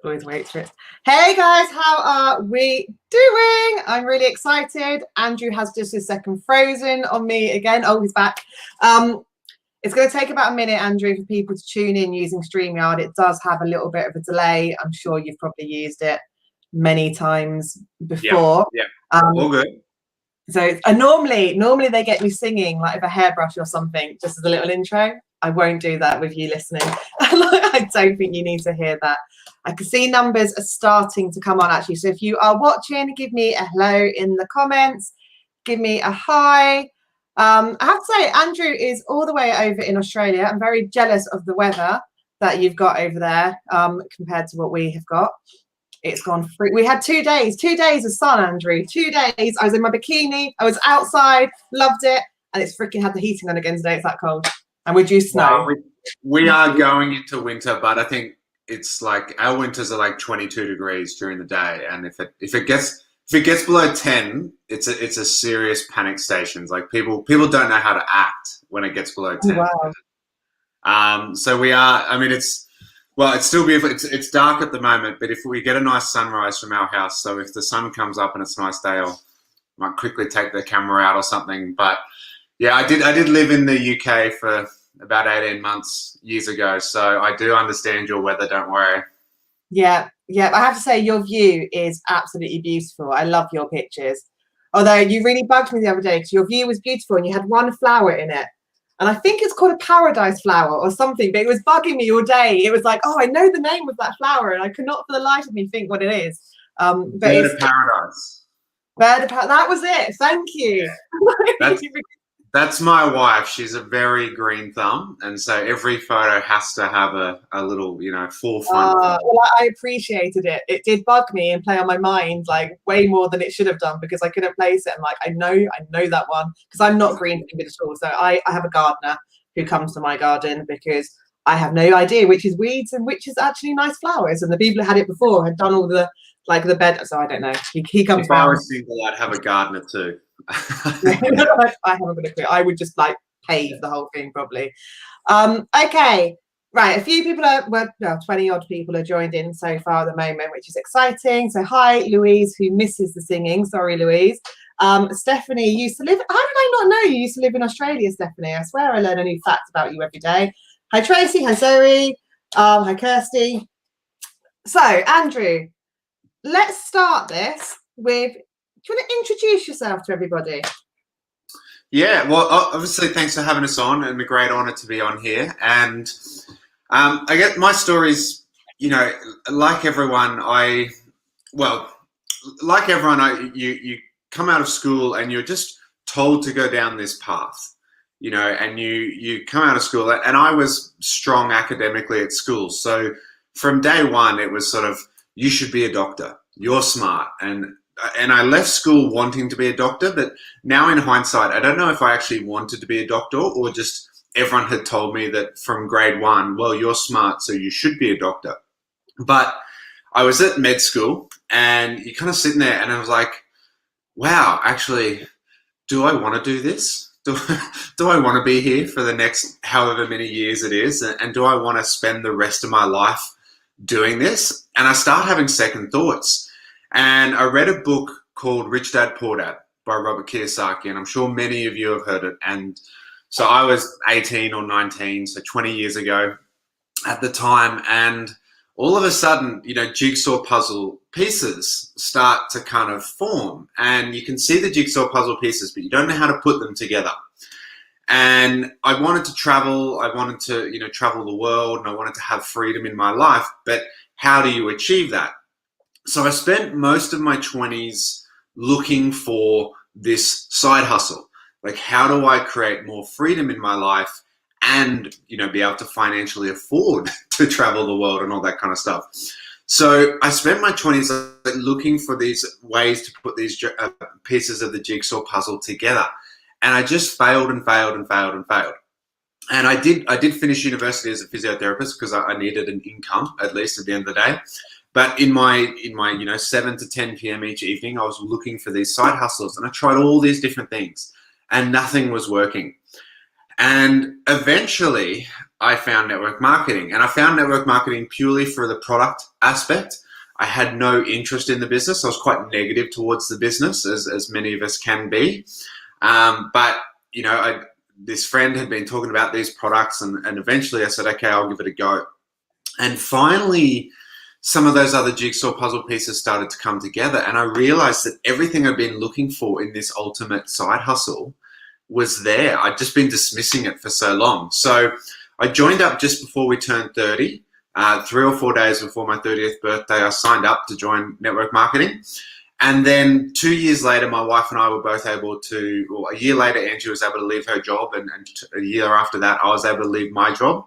Always waits for it. Hey guys, how are we doing? I'm really excited. Andrew has just his second frozen on me again. Oh, he's back. It's going to take about a minute, Andrew, for people to tune in using StreamYard. It does have a little bit of a delay. I'm sure you've probably used it many times before. Yeah. All good. So normally they get me singing like with a hairbrush or something, just as a little intro. I won't do that with you listening. I don't think you need to hear that. I can see numbers are starting to come on actually. So if you are watching, give me a hello in the comments. Give me a hi. I have to say, Andrew is all the way over in Australia. I'm very jealous of the weather that you've got over there compared to what we have got. It's gone free. We had 2 days of sun, Andrew. 2 days. I was in my bikini. I was outside, loved it. And it's freaking had the heating on again today. It's that cold. And we're due snow. Well, we are going into winter, but I think it's like our winters are like 22 degrees during the day. And if it gets below 10, it's a serious panic station. Like people don't know how to act when it gets below 10. Oh, wow. So we are, I mean, it's still beautiful. It's dark at the moment, but if we get a nice sunrise from our house, so if the sun comes up and it's a nice day, I might quickly take the camera out or something. But yeah, I did live in the UK for about 18 months years ago, so I do understand your weather, don't worry. Yeah, I have to say your view is absolutely beautiful. I love your pictures. Although you really bugged me the other day because your view was beautiful and you had one flower in it. And I think it's called a paradise flower or something, but it was bugging me all day. It was like, oh, I know the name of that flower, and I could not for the life of me think what it is. But Bird of paradise. Bird of paradise. That was it. Thank you. That's my wife. She's a very green thumb, and so every photo has to have a little, forefront. Well, I appreciated it. It did bug me and play on my mind like way more than it should have done because I couldn't place it. I'm like, I know that one because I'm not green fingered at all. So I have a gardener who comes to my garden because I have no idea which is weeds and which is actually nice flowers. And the people who had it before had done all the bed. So I don't know. He comes. If I was single, I'd have a gardener too. I haven't got a clue. I would just like pave the whole thing probably. Okay, right. A few people 20 odd people are joined in so far at the moment, which is exciting. So hi, Louise, who misses the singing. Sorry, Louise. Stephanie used to live. How did I not know you used to live in Australia, Stephanie? I swear I learn a new fact about you every day. Hi, Tracy. Hi, Zoe. Hi, Kirsty. So, Andrew, let's start this with. Do you want to introduce yourself to everybody? Yeah, well, obviously, thanks for having us on, and a great honour to be on here. And I get my stories, like everyone, you come out of school and you're just told to go down this path, and you come out of school, and I was strong academically at school. So from day one, it was sort of, you should be a doctor, you're smart, and I left school wanting to be a doctor, but now in hindsight, I don't know if I actually wanted to be a doctor or just everyone had told me that from grade one, well, you're smart, so you should be a doctor. But I was at med school and you're kind of sitting there and I was like, wow, actually, do I want to do this? Do I want to be here for the next however many years it is? And do I want to spend the rest of my life doing this? And I started having second thoughts. And I read a book called Rich Dad, Poor Dad by Robert Kiyosaki, and I'm sure many of you have heard it. And so I was 18 or 19, so 20 years ago at the time, and all of a sudden, jigsaw puzzle pieces start to kind of form, and you can see the jigsaw puzzle pieces, but you don't know how to put them together. And I wanted to travel. I wanted to, travel the world, and I wanted to have freedom in my life, but how do you achieve that? So I spent most of my 20s looking for this side hustle. Like, how do I create more freedom in my life and, be able to financially afford to travel the world and all that kind of stuff? So I spent my 20s looking for these ways to put these pieces of the jigsaw puzzle together. And I just failed and failed and failed and failed. And I did finish university as a physiotherapist because I needed an income, at least at the end of the day. But in my 7 to 10 p.m. each evening, I was looking for these side hustles, and I tried all these different things, and nothing was working. And eventually, I found network marketing, and I found network marketing purely for the product aspect. I had no interest in the business. I was quite negative towards the business, as many of us can be. But, you know, this friend had been talking about these products, and eventually I said, okay, I'll give it a go. And finally, some of those other jigsaw puzzle pieces started to come together, and I realized that everything I'd been looking for in this ultimate side hustle was there. I'd just been dismissing it for so long. So I joined up just before we turned 30. 3 or 4 days before my 30th birthday, I signed up to join network marketing. And then 2 years later, my wife and I were both able to, well, a year later, Angie was able to leave her job. And a year after that, I was able to leave my job.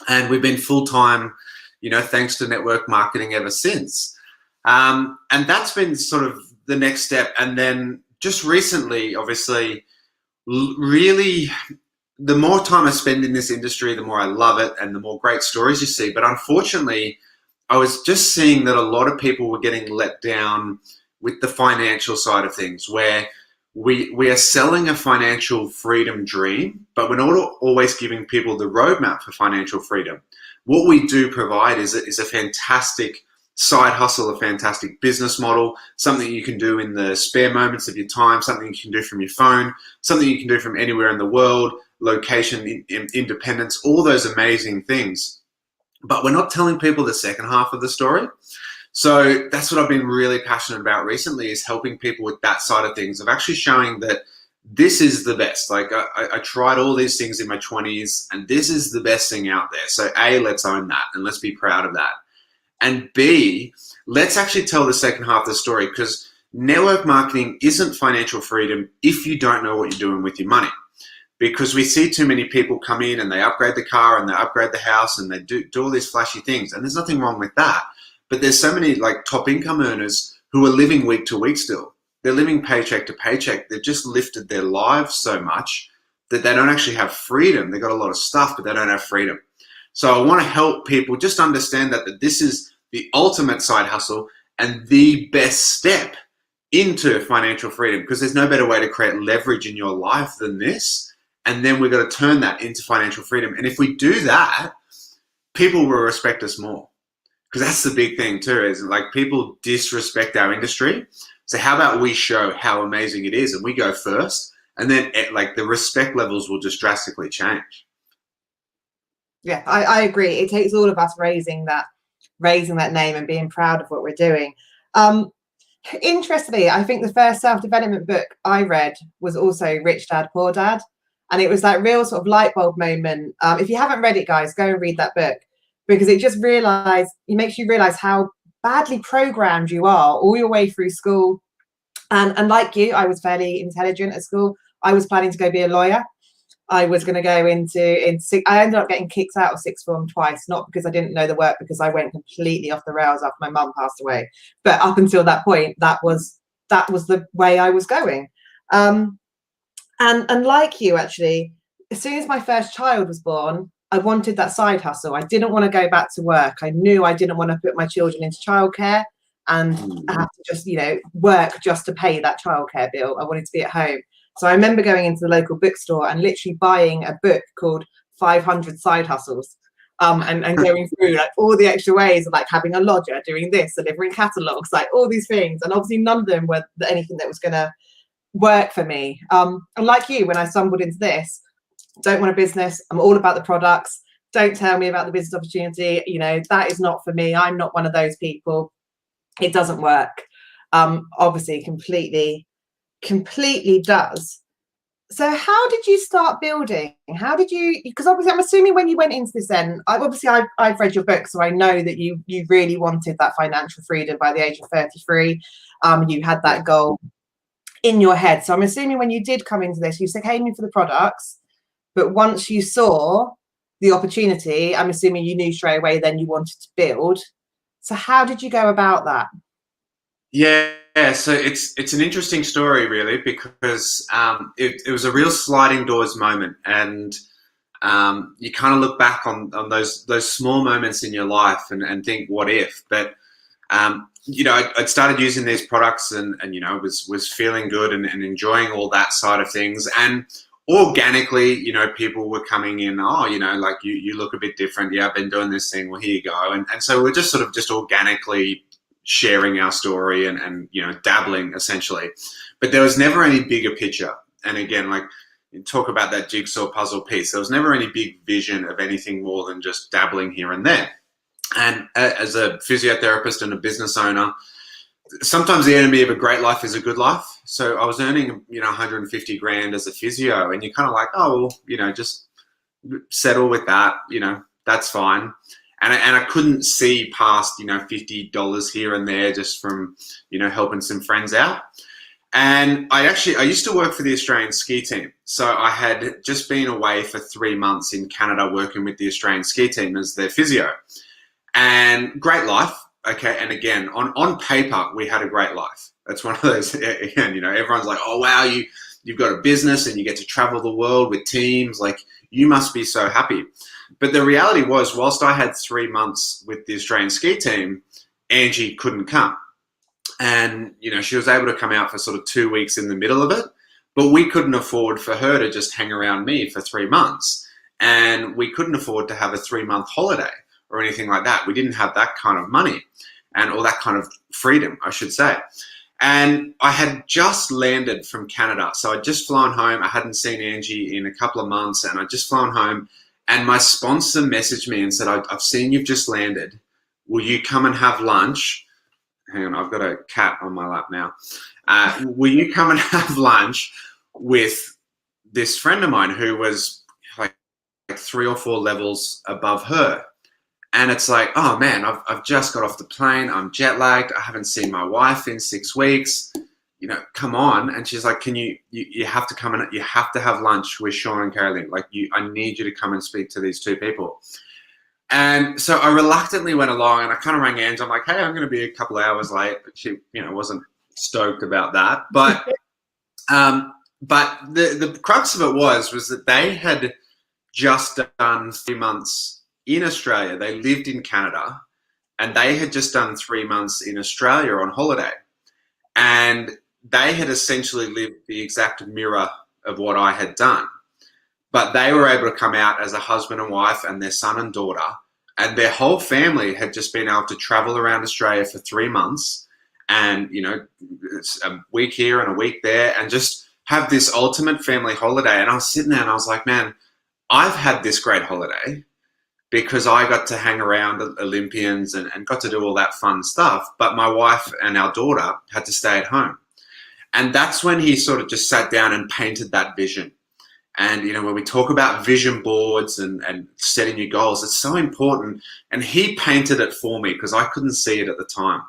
And we've been full-time, you know, thanks to network marketing ever since. And that's been sort of the next step. And then just recently, obviously, really, the more time I spend in this industry, the more I love it and the more great stories you see. But unfortunately, I was just seeing that a lot of people were getting let down with the financial side of things, where we are selling a financial freedom dream, but we're not always giving people the roadmap for financial freedom. What we do provide is a fantastic side hustle, a fantastic business model, something you can do in the spare moments of your time, something you can do from your phone, something you can do from anywhere in the world, location, independence, all those amazing things. But we're not telling people the second half of the story. So that's what I've been really passionate about recently, is helping people with that side of things, of actually showing that this is the best. Like I tried all these things in my 20s, and this is the best thing out there. So A, let's own that and let's be proud of that. And B, let's actually tell the second half of the story, because network marketing isn't financial freedom if you don't know what you're doing with your money. Because we see too many people come in and they upgrade the car and they upgrade the house and they do all these flashy things. And there's nothing wrong with that. But there's so many like top income earners who are living week to week still. They're living paycheck to paycheck. They've just lifted their lives so much that they don't actually have freedom. They've got a lot of stuff, but they don't have freedom. So I want to help people just understand that this is the ultimate side hustle and the best step into financial freedom, because there's no better way to create leverage in your life than this. And then we've got to turn that into financial freedom. And if we do that, people will respect us more. Because that's the big thing too, is like people disrespect our industry. So how about we show how amazing it is and we go first, and then like the respect levels will just drastically change. Yeah, I agree. It takes all of us raising that name and being proud of what we're doing. Interestingly, I think the first self-development book I read was also Rich Dad, Poor Dad. And it was that real sort of light bulb moment. If you haven't read it, guys, go and read that book, because it just makes you realize how badly programmed you are all your way through school. And like you, I was fairly intelligent at school. I was planning to go be a lawyer. I was going to go I ended up getting kicked out of sixth form twice, not because I didn't know the work, because I went completely off the rails after my mum passed away. But up until that point, that was the way I was going. And like you, actually, as soon as my first child was born, I wanted that side hustle. I didn't want to go back to work. I knew I didn't want to put my children into childcare and have to just, work just to pay that childcare bill. I wanted to be at home. So I remember going into the local bookstore and literally buying a book called 500 Side Hustles, and going through like all the extra ways of like having a lodger, doing this, delivering catalogs, like all these things. And obviously none of them were anything that was going to work for me. And like you, when I stumbled into this, don't want a business, I'm all about the products, don't tell me about the business opportunity, that is not for me. I'm not one of those people. It doesn't work. Obviously completely does. So how did you start building? How did you, because obviously I'm assuming when you went into this then, I've read your book, so I know that you really wanted that financial freedom by the age of 33. You had that goal in your head. So I'm assuming when you did come into this, you came in for the products, but once you saw the opportunity, I'm assuming you knew straight away then you wanted to build. So how did you go about that? Yeah, so it's an interesting story really, because it was a real sliding doors moment, and you kind of look back on those small moments in your life and think, what if? But I'd started using these products and was feeling good and enjoying all that side of things. And organically, you know, people were coming in, oh, you know, like you look a bit different. Yeah, I've been doing this thing. Well, here you go. And so we're just sort of just organically sharing our story and, you know, dabbling essentially. But there was never any bigger picture. And again, like, you talk about that jigsaw puzzle piece. There was never any big vision of anything more than just dabbling here and there. And as a physiotherapist and a business owner, sometimes the enemy of a great life is a good life. So I was earning, you know, 150 grand as a physio, and you're kind of like, oh, well, you know, just settle with that, you know, that's fine. And I couldn't see past, you know, $50 here and there just from, you know, helping some friends out. And I used to work for the Australian ski team. So I had just been away for 3 months in Canada working with the Australian ski team as their physio. And great life. Okay, and again, on paper, we had a great life. That's one of those, again, you know, everyone's like, oh, wow, you've got a business and you get to travel the world with teams. Like, you must be so happy. But the reality was, whilst I had 3 months with the Australian ski team, Angie couldn't come. And, you know, she was able to come out for sort of 2 weeks in the middle of it, but we couldn't afford for her to just hang around me for 3 months. And we couldn't afford to have a 3-month holiday or anything like that. We didn't have that kind of money or that kind of freedom, I should say. And I had just landed from Canada. So I'd just flown home. I hadn't seen Angie in a couple of months, and I'd just flown home. And my sponsor messaged me and said, I've seen you've just landed. Will you come and have lunch? Hang on, I've got a cat on my lap now. Will you come and have lunch with this friend of mine who was like 3 or 4 levels above her? And it's like, oh man, I've just got off the plane. I'm jet lagged. I haven't seen my wife in 6 weeks. You know, come on. And she's like, can you have to come and you have to have lunch with Sean and Caroline. Like, I need you to come and speak to these 2 people. And so I reluctantly went along, and I kind of rang Ange. I'm like, hey, I'm going to be a couple of hours late. But she, you know, wasn't stoked about that. But the crux of it was that they had just done 3 months in Australia. They lived in Canada, and they had just done 3 months in Australia on holiday. And they had essentially lived the exact mirror of what I had done. But they were able to come out as a husband and wife and their son and daughter, and their whole family had just been able to travel around Australia for 3 months, and, you know, it's a week here and a week there, and just have this ultimate family holiday. And I was sitting there and I was like, man, I've had this great holiday because I got to hang around Olympians and got to do all that fun stuff. But my wife and our daughter had to stay at home. And that's when he sort of just sat down and painted that vision. And, you know, when we talk about vision boards and setting your goals, it's so important. And he painted it for me because I couldn't see it at the time.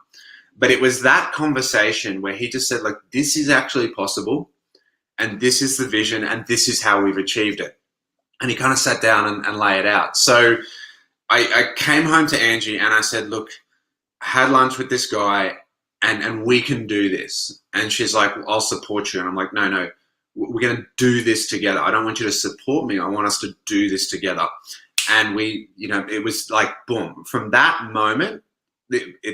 But it was that conversation where he just said, like, this is actually possible. And this is the vision. And this is how we've achieved it. And he kind of sat down and lay it out. So I came home to Angie and I said, look, I had lunch with this guy and we can do this. And she's like, well, I'll support you. And I'm like, no, we're going to do this together. I don't want you to support me. I want us to do this together. And we, you know, it was like, boom. From that moment,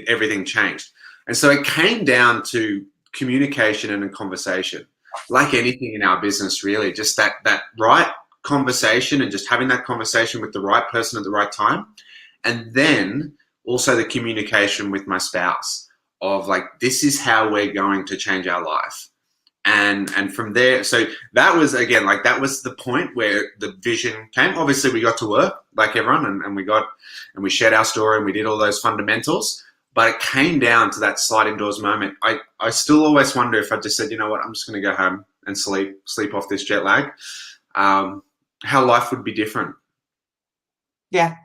everything changed. And so it came down to communication and a conversation, like anything in our business, really, just that right conversation and just having that conversation with the right person at the right time. And then also the communication with my spouse of like, this is how we're going to change our life. And from there, so that was, again, like that was the point where the vision came. Obviously we got to work like everyone and we shared our story and we did all those fundamentals, but it came down to that sliding doors moment. I still always wonder if I just said, you know what, I'm just going to go home and sleep off this jet lag. How life would be different. Yeah.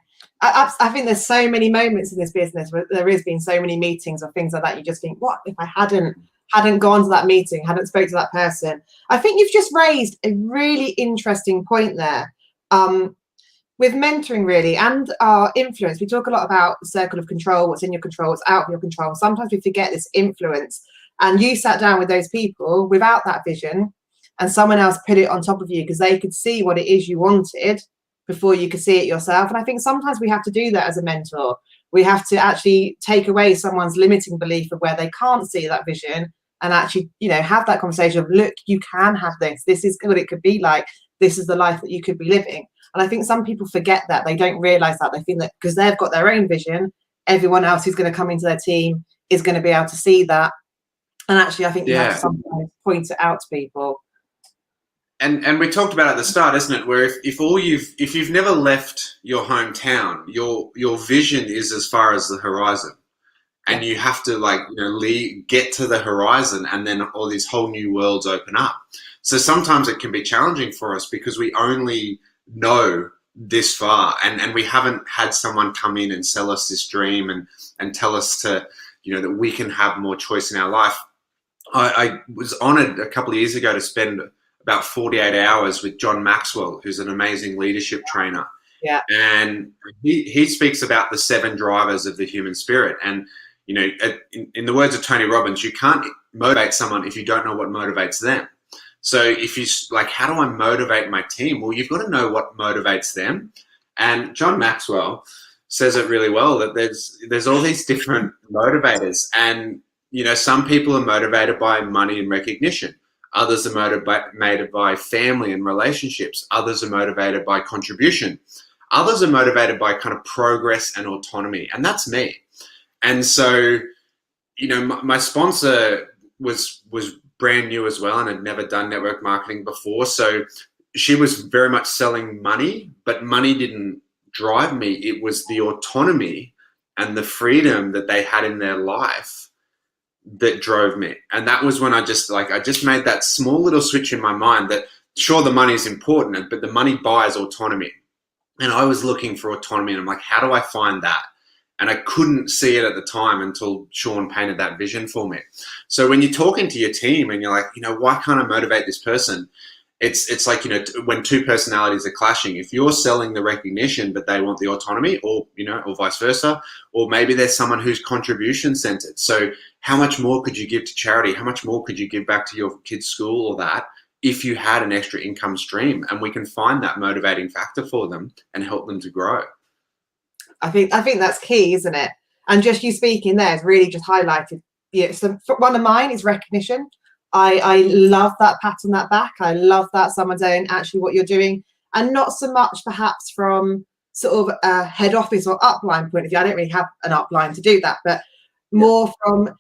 I think there's so many moments in this business where there has been so many meetings or things like that. You just think, what if I hadn't gone to that meeting, hadn't spoke to that person? I think you've just raised a really interesting point there. With mentoring, really, and our influence. We talk a lot about the circle of control, what's in your control, what's out of your control. Sometimes we forget this influence. And you sat down with those people without that vision, and someone else put it on top of you because they could see what it is you wanted before you could see it yourself. And I think sometimes we have to do that as a mentor. We have to actually take away someone's limiting belief of where they can't see that vision and actually, you know, have that conversation of, look, you can have this. This is what it could be like. this is the life that you could be living. And I think some people forget that. They don't realize that. They think that because they've got their own vision, everyone else who's going to come into their team is going to be able to see that. And actually, I think you have to sometimes point it out to people. And we talked about at the start, isn't it? Where if you've never left your hometown, your vision is as far as the horizon, and you have to get to the horizon, and then all these whole new worlds open up. So sometimes it can be challenging for us because we only know this far, and we haven't had someone come in and sell us this dream and tell us to, that we can have more choice in our life. I was honored a couple of years ago to spend about 48 hours with John Maxwell, who's an amazing leadership trainer. Yeah. And he speaks about the 7 drivers of the human spirit. And, in the words of Tony Robbins, you can't motivate someone if you don't know what motivates them. So if you how do I motivate my team? Well, you've got to know what motivates them. And John Maxwell says it really well, that there's all these different motivators. And, some people are motivated by money and recognition. Others are motivated by family and relationships. Others are motivated by contribution. Others are motivated by kind of progress and autonomy. And that's me. And so, my sponsor was brand new as well and had never done network marketing before. So she was very much selling money, but money didn't drive me. It was the autonomy and the freedom that they had in their life that drove me. And that was when I just made that small little switch in my mind that sure, the money is important, but the money buys autonomy. And I was looking for autonomy, and I'm like, how do I find that? And I couldn't see it at the time until Sean painted that vision for me. So when you're talking to your team and you're like, why can't I motivate this person? It's like, when 2 personalities are clashing, if you're selling the recognition, but they want the autonomy, or, or vice versa, or maybe there's someone who's contribution centered. So how much more could you give to charity? How much more could you give back to your kids' school or that if you had an extra income stream? And we can find that motivating factor for them and help them to grow. I think that's key, isn't it? And just you speaking there has really just highlighted. So one of mine is recognition. I love that pat on that back. I love that someone's saying actually what you're doing, and not so much perhaps from sort of a head office or upline point of view. I don't really have an upline to do that, but more from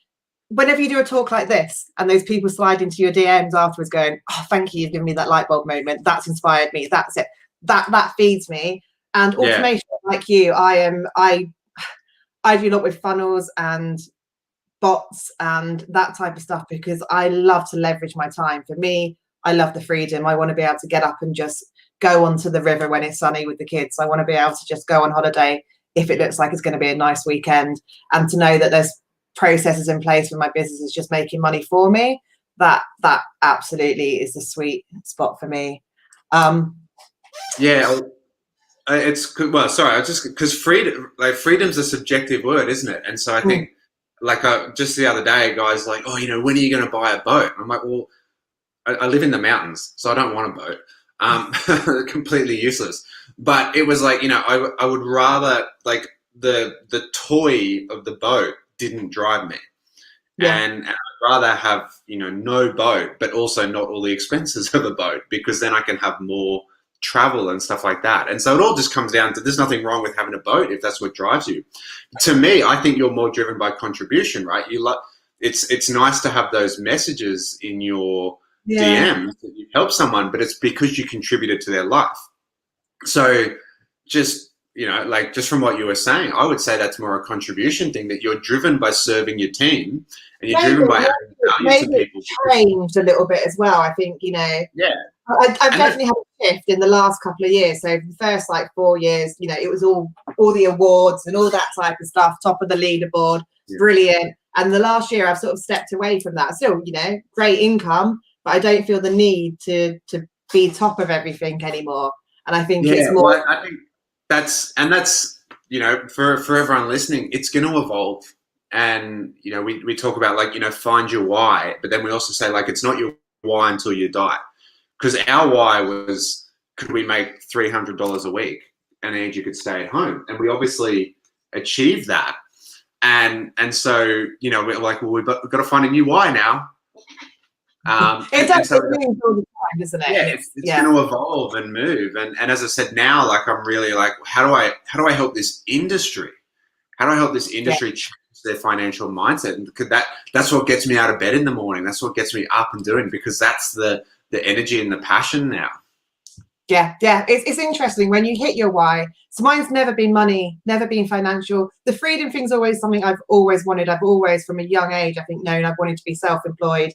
whenever you do a talk like this and those people slide into your DMs afterwards going, oh, thank you, you've given me that light bulb moment. That's inspired me. That's it. That feeds me. And automation, like you, I do a lot with funnels and bots and that type of stuff because I love to leverage my time. For me, I love the freedom. I want to be able to get up and just go onto the river when it's sunny with the kids. I want to be able to just go on holiday if it looks like it's going to be a nice weekend, and to know that there's processes in place when my business is just making money for me. That absolutely is the sweet spot for me. It's good. Well, sorry, because freedom's a subjective word, isn't it? And so I think, just the other day, a guy's like, oh, when are you going to buy a boat? I'm like, well, I live in the mountains, so I don't want a boat. Completely useless. But it was like, I would rather the toy of the boat didn't drive me. Yeah. And I'd rather have, no boat, but also not all the expenses of a boat, because then I can have more travel and stuff like that. And so it all just comes down to, there's nothing wrong with having a boat if that's what drives you. To me, I think you're more driven by contribution, right? It's nice to have those messages in your DMs that you help someone, but it's because you contributed to their life. So just, just from what you were saying, I would say that's more a contribution thing, that you're driven by serving your team and you're driven by adding value to people. Changed a little bit as well, I think, I've definitely had a shift in the last couple of years. So the first 4 years, it was all the awards and all that type of stuff, top of the leaderboard, brilliant. And the last year I've sort of stepped away from that. Still, great income, but I don't feel the need to be top of everything anymore. And I think it's more. Well, I think that's for everyone listening, it's going to evolve. And we talk about find your why, but then we also say it's not your why until you die. Because our why was, could we make $300 a week and Angie could stay at home? And we obviously achieved that. And so, we're like, well, we've got to find a new why now. It does, so it moves all the time, doesn't it? yeah, And it's going to evolve and move. And as I said, now, like, I'm really like, how do I help this industry? How do I help this industry change their financial mindset? And because that's what gets me out of bed in the morning. That's what gets me up and doing, because that's the energy and the passion now. Yeah. It's interesting when you hit your why. So mine's never been money, never been financial. The freedom thing's always something I've always wanted. I've always, from a young age, I think, known I've wanted to be self-employed,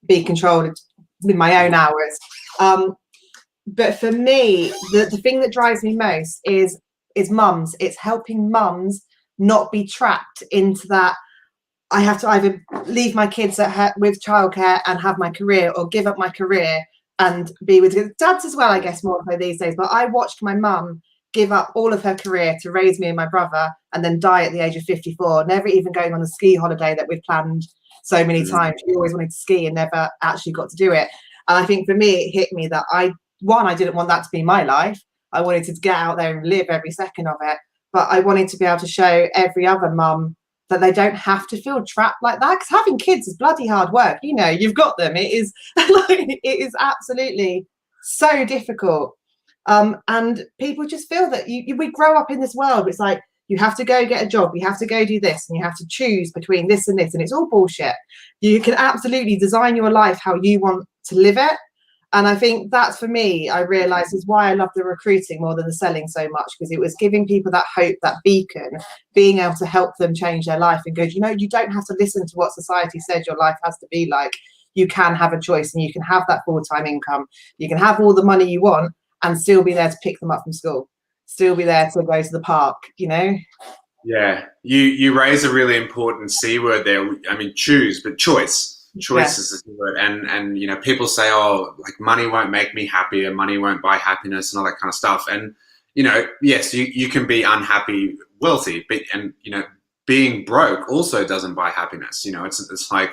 be controlled with my own hours. But for me, the thing that drives me most is mums. It's helping mums not be trapped into that. I have to either leave my kids with childcare and have my career, or give up my career and be with dads as well, I guess, more so these days. But I watched my mum give up all of her career to raise me and my brother, and then die at the age of 54, never even going on the ski holiday that we've planned so many times. She always wanted to ski and never actually got to do it. And I think for me, it hit me that I didn't want that to be my life. I wanted to get out there and live every second of it. But I wanted to be able to show every other mum that they don't have to feel trapped like that. Because having kids is bloody hard work. You know, you've got them. It is it is absolutely so difficult. And people just feel that we grow up in this world. It's like, you have to go get a job, you have to go do this, and you have to choose between this and this, and it's all bullshit. You can absolutely design your life how you want to live it. And I think that's, for me, I realized, is why I love the recruiting more than the selling so much, because it was giving people that hope, that beacon, being able to help them change their life and go, you know, you don't have to listen to what society says your life has to be like. You can have a choice, and you can have that full-time income. You can have all the money you want and still be there to pick them up from school, still be there to go to the park, you know? Yeah, you raise a really important C word there. I mean, choose, but choice. Choice is the word. And you know, people say, oh, like, money won't make me happy, and money won't buy happiness, and all that kind of stuff. And you know, yes, you can be unhappy wealthy, but, and you know, being broke also doesn't buy happiness. You know, it's like,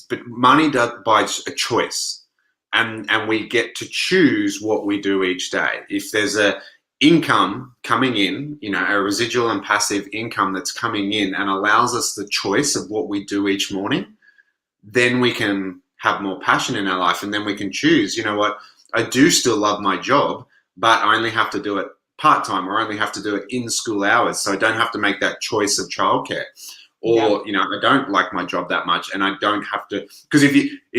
but money does buy a choice, and we get to choose what we do each day. If there's a income coming in, you know, a residual and passive income that's coming in and allows us the choice of what we do each morning, then we can have more passion in our life, and then we can choose, you know what, I do still love my job, but I only have to do it part-time, or I only have to do it in school hours, so I don't have to make that choice of childcare. Or, you know, I don't like my job that much, and I don't have to, because if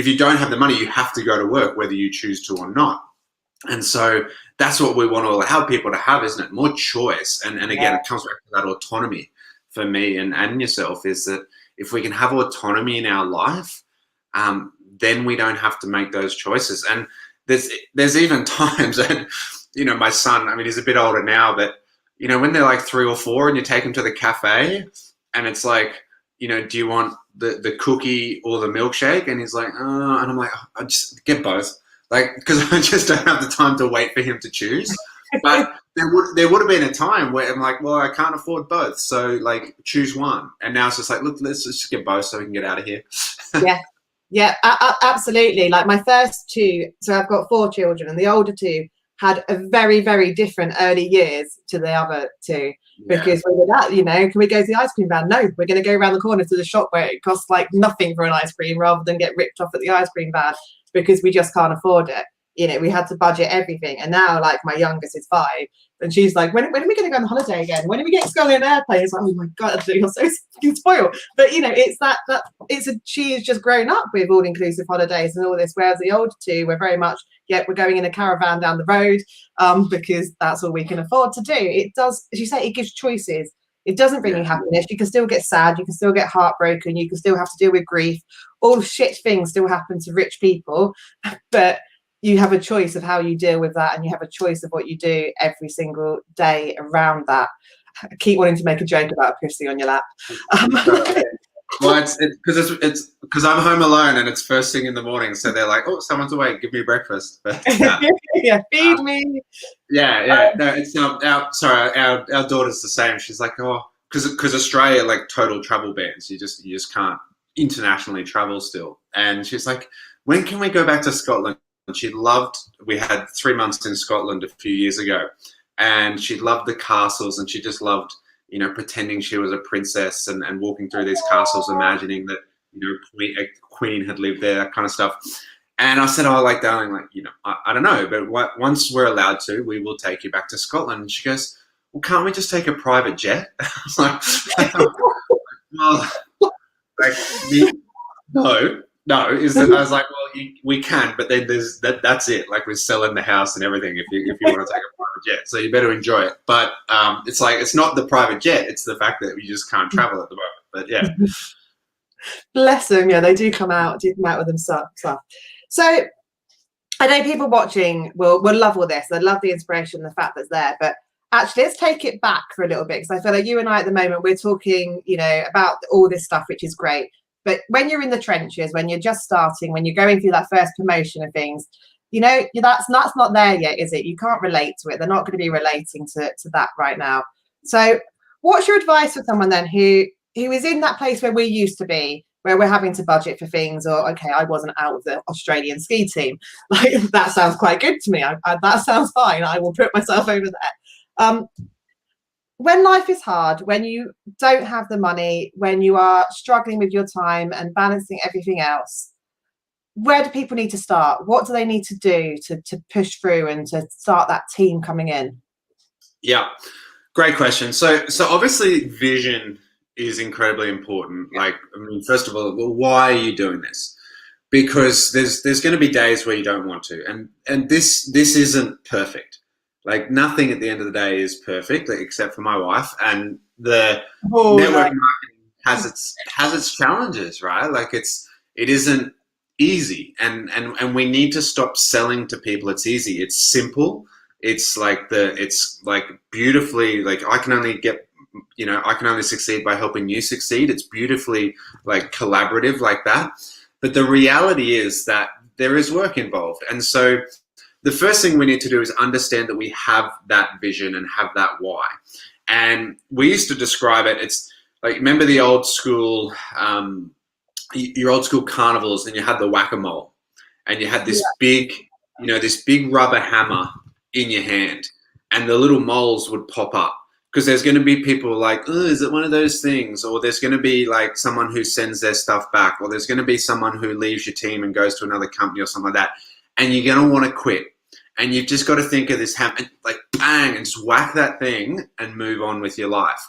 you don't have the money, you have to go to work whether you choose to or not. And so that's what we want to allow people to have, isn't it? More choice. And again, it comes back to that autonomy for me and yourself, is that if we can have autonomy in our life, then we don't have to make those choices. And there's even times that, you know, my son, I mean, he's a bit older now, but, you know, when they're like 3 or 4 and you take them to the cafe and it's like, you know, do you want the cookie or the milkshake? And he's like, oh, and I'm like, I just get both. Like, because I just don't have the time to wait for him to choose. But there would have been a time where I'm like, well, I can't afford both, so like, choose one. And now it's just like, look, let's just get both so we can get out of here. Absolutely. Like, my first 2, so I've got 4 children, and the older 2 had a very, very different early years to the other 2, because we were that, you know, can we go to the ice cream van? No, we're going to go around the corner to the shop where it costs like nothing for an ice cream, rather than get ripped off at the ice cream van, because we just can't afford it. You know, we had to budget everything. And now, like, my youngest is 5, and she's like, when are we going to go on holiday again? When are we getting to go on an airplane? It's like, oh my God, you're so fucking spoiled. But, you know, it's she has just grown up with all-inclusive holidays and all this, whereas the older 2 were very much, we're going in a caravan down the road, because that's all we can afford to do. It does, as you say, it gives choices. It doesn't bring you happiness. You can still get sad. You can still get heartbroken. You can still have to deal with grief. All shit things still happen to rich people, but you have a choice of how you deal with that, and you have a choice of what you do every single day around that. I keep wanting to make a joke about pissing on your lap. Well, it's because I'm home alone and it's first thing in the morning, so they're like, "Oh, someone's awake, give me breakfast." But, feed me. No, it's not. Our daughter's the same. She's like, "Oh, because Australia, like, total travel bans. You just can't internationally travel still." And she's like, "When can we go back to Scotland?" We had 3 months in Scotland a few years ago, and she loved the castles, and she just loved, you know, pretending she was a princess and walking through these castles, imagining that a queen had lived there, that kind of stuff. And I said, oh, like, darling, like, I don't know, but once we're allowed to, we will take you back to Scotland. And she goes, well, can't we just take a private jet? I was like, well, like, no. I was like, well, we can, but then that's it. Like, we're selling the house and everything if you want to take a private jet. So you better enjoy it. But it's like, it's not the private jet. It's the fact that we just can't travel at the moment. But yeah. Bless them. Yeah, they do come out with them stuff. So I know people watching will love all this. They love the inspiration, the fact that's there. But actually, let's take it back for a little bit, because I feel like you and I at the moment, we're talking, about all this stuff, which is great. But when you're in the trenches, when you're just starting, when you're going through that first promotion of things, that's not there yet, is it? You can't relate to it. They're not going to be relating to that right now. So what's your advice for someone then who is in that place where we used to be, where we're having to budget for things, or, okay, I wasn't out of the Australian ski team. Like, that sounds quite good to me. That sounds fine. I will put myself over there. When life is hard, when you don't have the money, when you are struggling with your time and balancing everything else, where do people need to start? What do they need to do to push through and to start that team coming in? Yeah, great question. So obviously vision is incredibly important. Like, I mean, first of all, well, why are you doing this? Because there's going to be days where you don't want to, and this isn't perfect. Like, nothing at the end of the day is perfect, except for my wife. And the network marketing has its challenges, right? Like, it isn't easy, and we need to stop selling to people it's easy. It's simple. It's like beautifully, like, I can only succeed by helping you succeed. It's beautifully, like, collaborative like that. But the reality is that there is work involved, and so the first thing we need to do is understand that we have that vision and have that why. And we used to describe it, it's like, remember the old school, your old school carnivals, and you had the whack-a-mole, and you had this big rubber hammer in your hand, and the little moles would pop up. Because there's going to be people like, oh, is it one of those things? Or there's going to be, like, someone who sends their stuff back, or there's going to be someone who leaves your team and goes to another company or something like that. And you're going to want to quit. And you've just got to think of this hammer, like, bang, and just whack that thing and move on with your life.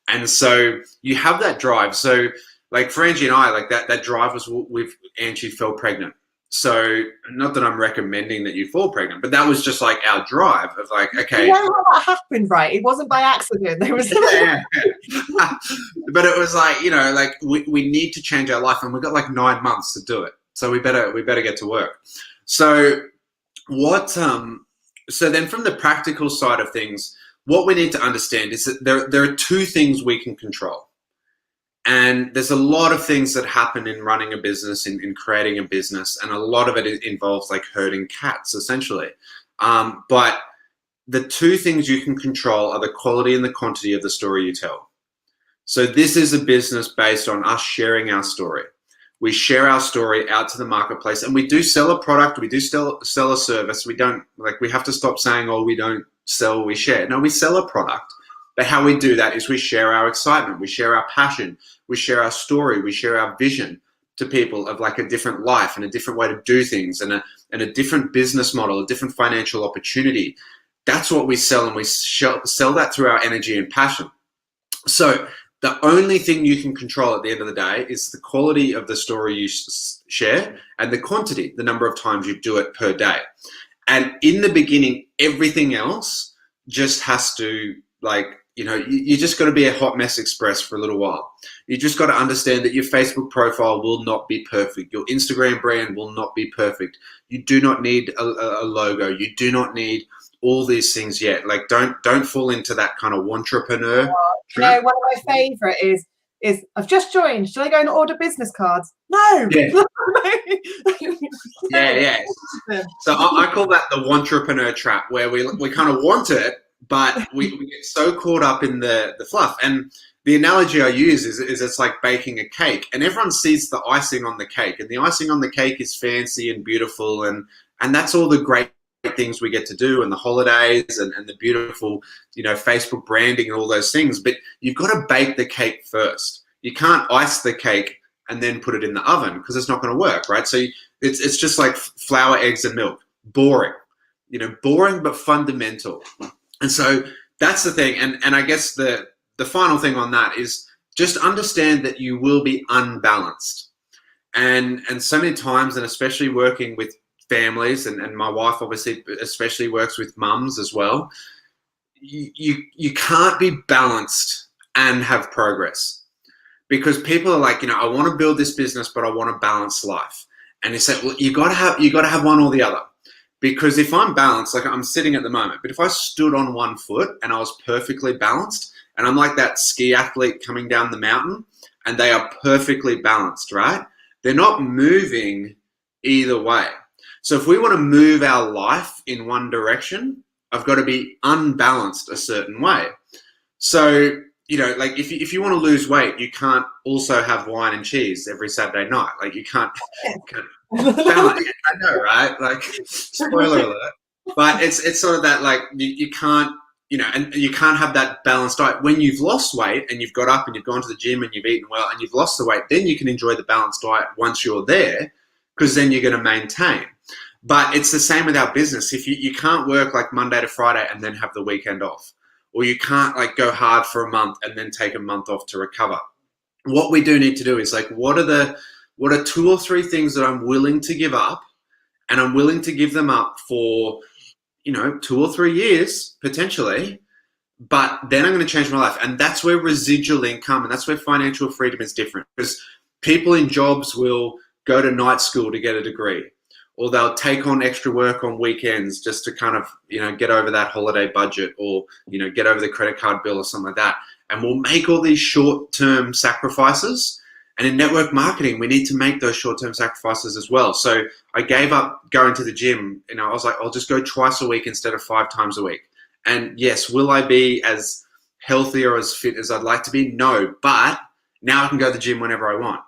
And so you have that drive. So, like, for Angie and I, like, that drive was with Angie fell pregnant. So, not that I'm recommending that you fall pregnant, but that was just, like, our drive of, like, okay. You know how that happened, right? It wasn't by accident. There was yeah. But it was like, like, we need to change our life, and we've got like 9 months to do it. So we better get to work. So so then from the practical side of things, what we need to understand is that there are two things we can control. And there's a lot of things that happen in running a business, in creating a business, and a lot of it involves, like, herding cats, essentially. But the two things you can control are the quality and the quantity of the story you tell. So this is a business based on us sharing our story. We share our story out to the marketplace, and we do sell a product. We do sell a service. We don't, like, we have to stop saying, oh, we don't sell, we share. No, we sell a product. But how we do that is we share our excitement. We share our passion. We share our story. We share our vision to people of, like, a different life and a different way to do things, and a different business model, a different financial opportunity. That's what we sell, and we sell that through our energy and passion. So the only thing you can control at the end of the day is the quality of the story you share, and the quantity, the number of times you do it per day. And in the beginning, everything else just has to, like, you just got to be a hot mess express for a little while. You just got to understand that your Facebook profile will not be perfect. Your Instagram brand will not be perfect. You do not need a logo. You do not need all these things yet. Like, don't fall into that kind of entrepreneur. One of my favorite is I've just joined. Should I go and order business cards? No. Yeah. yeah. So I call that the entrepreneur trap, where we kind of want it, but we get so caught up in the fluff. And the analogy I use is it's like baking a cake, and everyone sees the icing on the cake, and the icing on the cake is fancy and beautiful, and that's all the great things we get to do, and the holidays, and the beautiful, Facebook branding and all those things. But you've got to bake the cake first. You can't ice the cake and then put it in the oven, because it's not going to work, right? So it's just like flour, eggs, and milk. Boring, boring but fundamental. And so that's the thing. And I guess the final thing on that is just understand that you will be unbalanced. And so many times, and especially working with families, and my wife obviously especially works with mums as well, you can't be balanced and have progress, because people are like, I want to build this business, but I want a balanced life. And you say, well, you got to have one or the other. Because if I'm balanced, like I'm sitting at the moment, but if I stood on one foot and I was perfectly balanced, and I'm like that ski athlete coming down the mountain, and they are perfectly balanced, right? They're not moving either way. So if we want to move our life in one direction, I've got to be unbalanced a certain way. So, like if you want to lose weight, you can't also have wine and cheese every Saturday night. Like you can't balance. I know, right? Like, spoiler alert. But it's sort of that, like, you can't, and you can't have that balanced diet. When you've lost weight and you've got up and you've gone to the gym and you've eaten well and you've lost the weight, then you can enjoy the balanced diet once you're there, because then you're going to maintain. But it's the same with our business. If you can't work like Monday to Friday and then have the weekend off, or you can't like go hard for a month and then take a month off to recover. What we do need to do is like, what are 2 or 3 things that I'm willing to give up, and I'm willing to give them up for, 2 or 3 years potentially, but then I'm going to change my life. And that's where residual income, and that's where financial freedom is different, because people in jobs will go to night school to get a degree, or they'll take on extra work on weekends just to kind of, get over that holiday budget, or, get over the credit card bill or something like that. And we'll make all these short-term sacrifices. And in network marketing, we need to make those short-term sacrifices as well. So I gave up going to the gym. I was like, I'll just go twice a week instead of 5 times a week. And yes, will I be as healthy or as fit as I'd like to be? No, but now I can go to the gym whenever I want.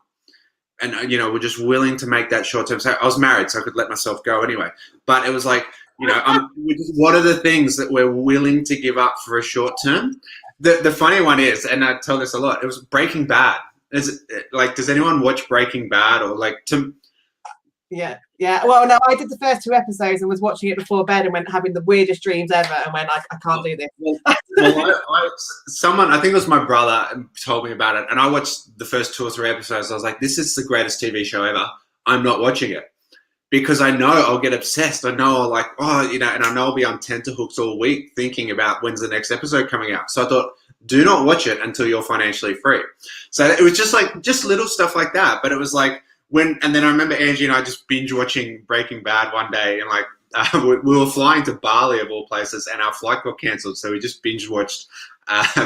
And, we're just willing to make that short-term. So I was married, so I could let myself go anyway. But it was like, what are the things that we're willing to give up for a short term? The funny one is, and I tell this a lot, it was Breaking Bad. Does anyone watch Breaking Bad, or like to? Yeah. Well, no, I did the first 2 episodes and was watching it before bed and went having the weirdest dreams ever, and went, I can't do this. Someone, I think it was my brother, told me about it, and I watched the first 2 or 3 episodes. I was like, this is the greatest TV show ever. I'm not watching it, because I know I'll get obsessed. I know I'll like, and I know I'll be on tenterhooks all week thinking about when's the next episode coming out. So I thought, do not watch it until you're financially free. So it was just little stuff like that. But it was like and then I remember Angie and I just binge watching Breaking Bad one day, and like we were flying to Bali of all places, and our flight got cancelled. So we just binge watched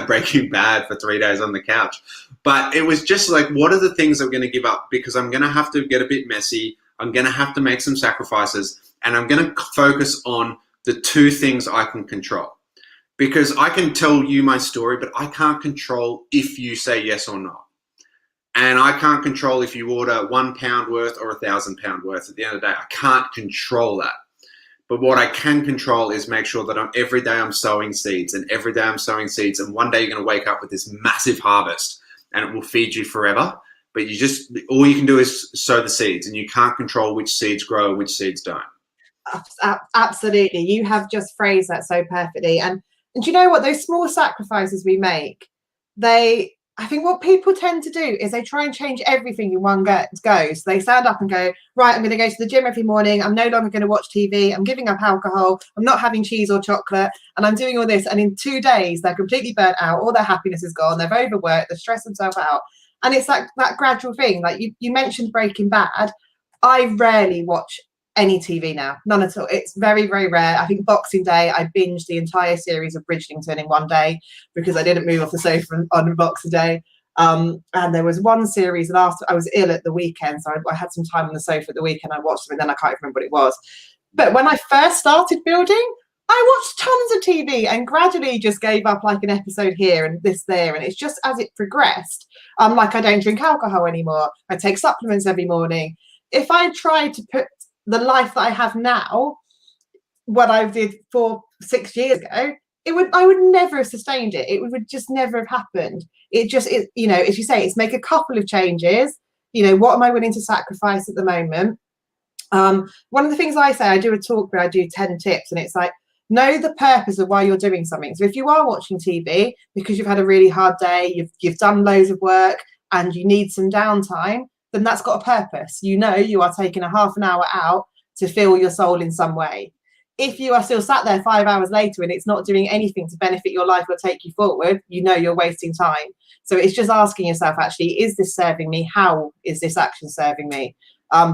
Breaking Bad for 3 days on the couch. But it was just like, what are the things I'm going to give up? Because I'm going to have to get a bit messy. I'm going to have to make some sacrifices, and I'm going to focus on the 2 things I can control. Because I can tell you my story, but I can't control if you say yes or no. And I can't control if you order £1 worth or £1,000 worth. At the end of the day, I can't control that. But what I can control is make sure that every day I'm sowing seeds, and every day I'm sowing seeds. And one day you're going to wake up with this massive harvest, and it will feed you forever. But all you can do is sow the seeds, and you can't control which seeds grow and which seeds don't. Absolutely. You have just phrased that so perfectly. And do you know what? Those small sacrifices we make, I think what people tend to do is they try and change everything in one go. So they stand up and go, right, I'm going to go to the gym every morning. I'm no longer going to watch TV. I'm giving up alcohol. I'm not having cheese or chocolate. And I'm doing all this. And in 2 days, they're completely burnt out. All their happiness is gone. They've overworked. They've stressed themselves out. And it's that gradual thing. Like you mentioned Breaking Bad. I rarely watch any TV now. None at all. It's very, very rare. I think Boxing Day, I binged the entire series of Bridgerton in one day because I didn't move off the sofa on Boxing Day. And there was one series, and after I was ill at the weekend, so I had some time on the sofa at the weekend. I watched them, and then I can't remember what it was. But when I first started building, I watched tons of TV and gradually just gave up like an episode here and this there. And it's just as it progressed, like I don't drink alcohol anymore. I take supplements every morning. If I tried to put the life that I have now, what I did 6 years ago, I would never have sustained it. It would just never have happened. As you say, it's make a couple of changes. what am I willing to sacrifice at the moment? One of the things I say, I do a talk where I do 10 tips, and it's like, know the purpose of why you're doing something. So if you are watching TV because you've had a really hard day, you've done loads of work and you need some downtime, then that's got a purpose. You are taking a half an hour out to fill your soul in some way. If you are still sat there 5 hours later and it's not doing anything to benefit your life or take you forward, you're wasting time. So it's just asking yourself, actually, is this serving me? How is this action serving me?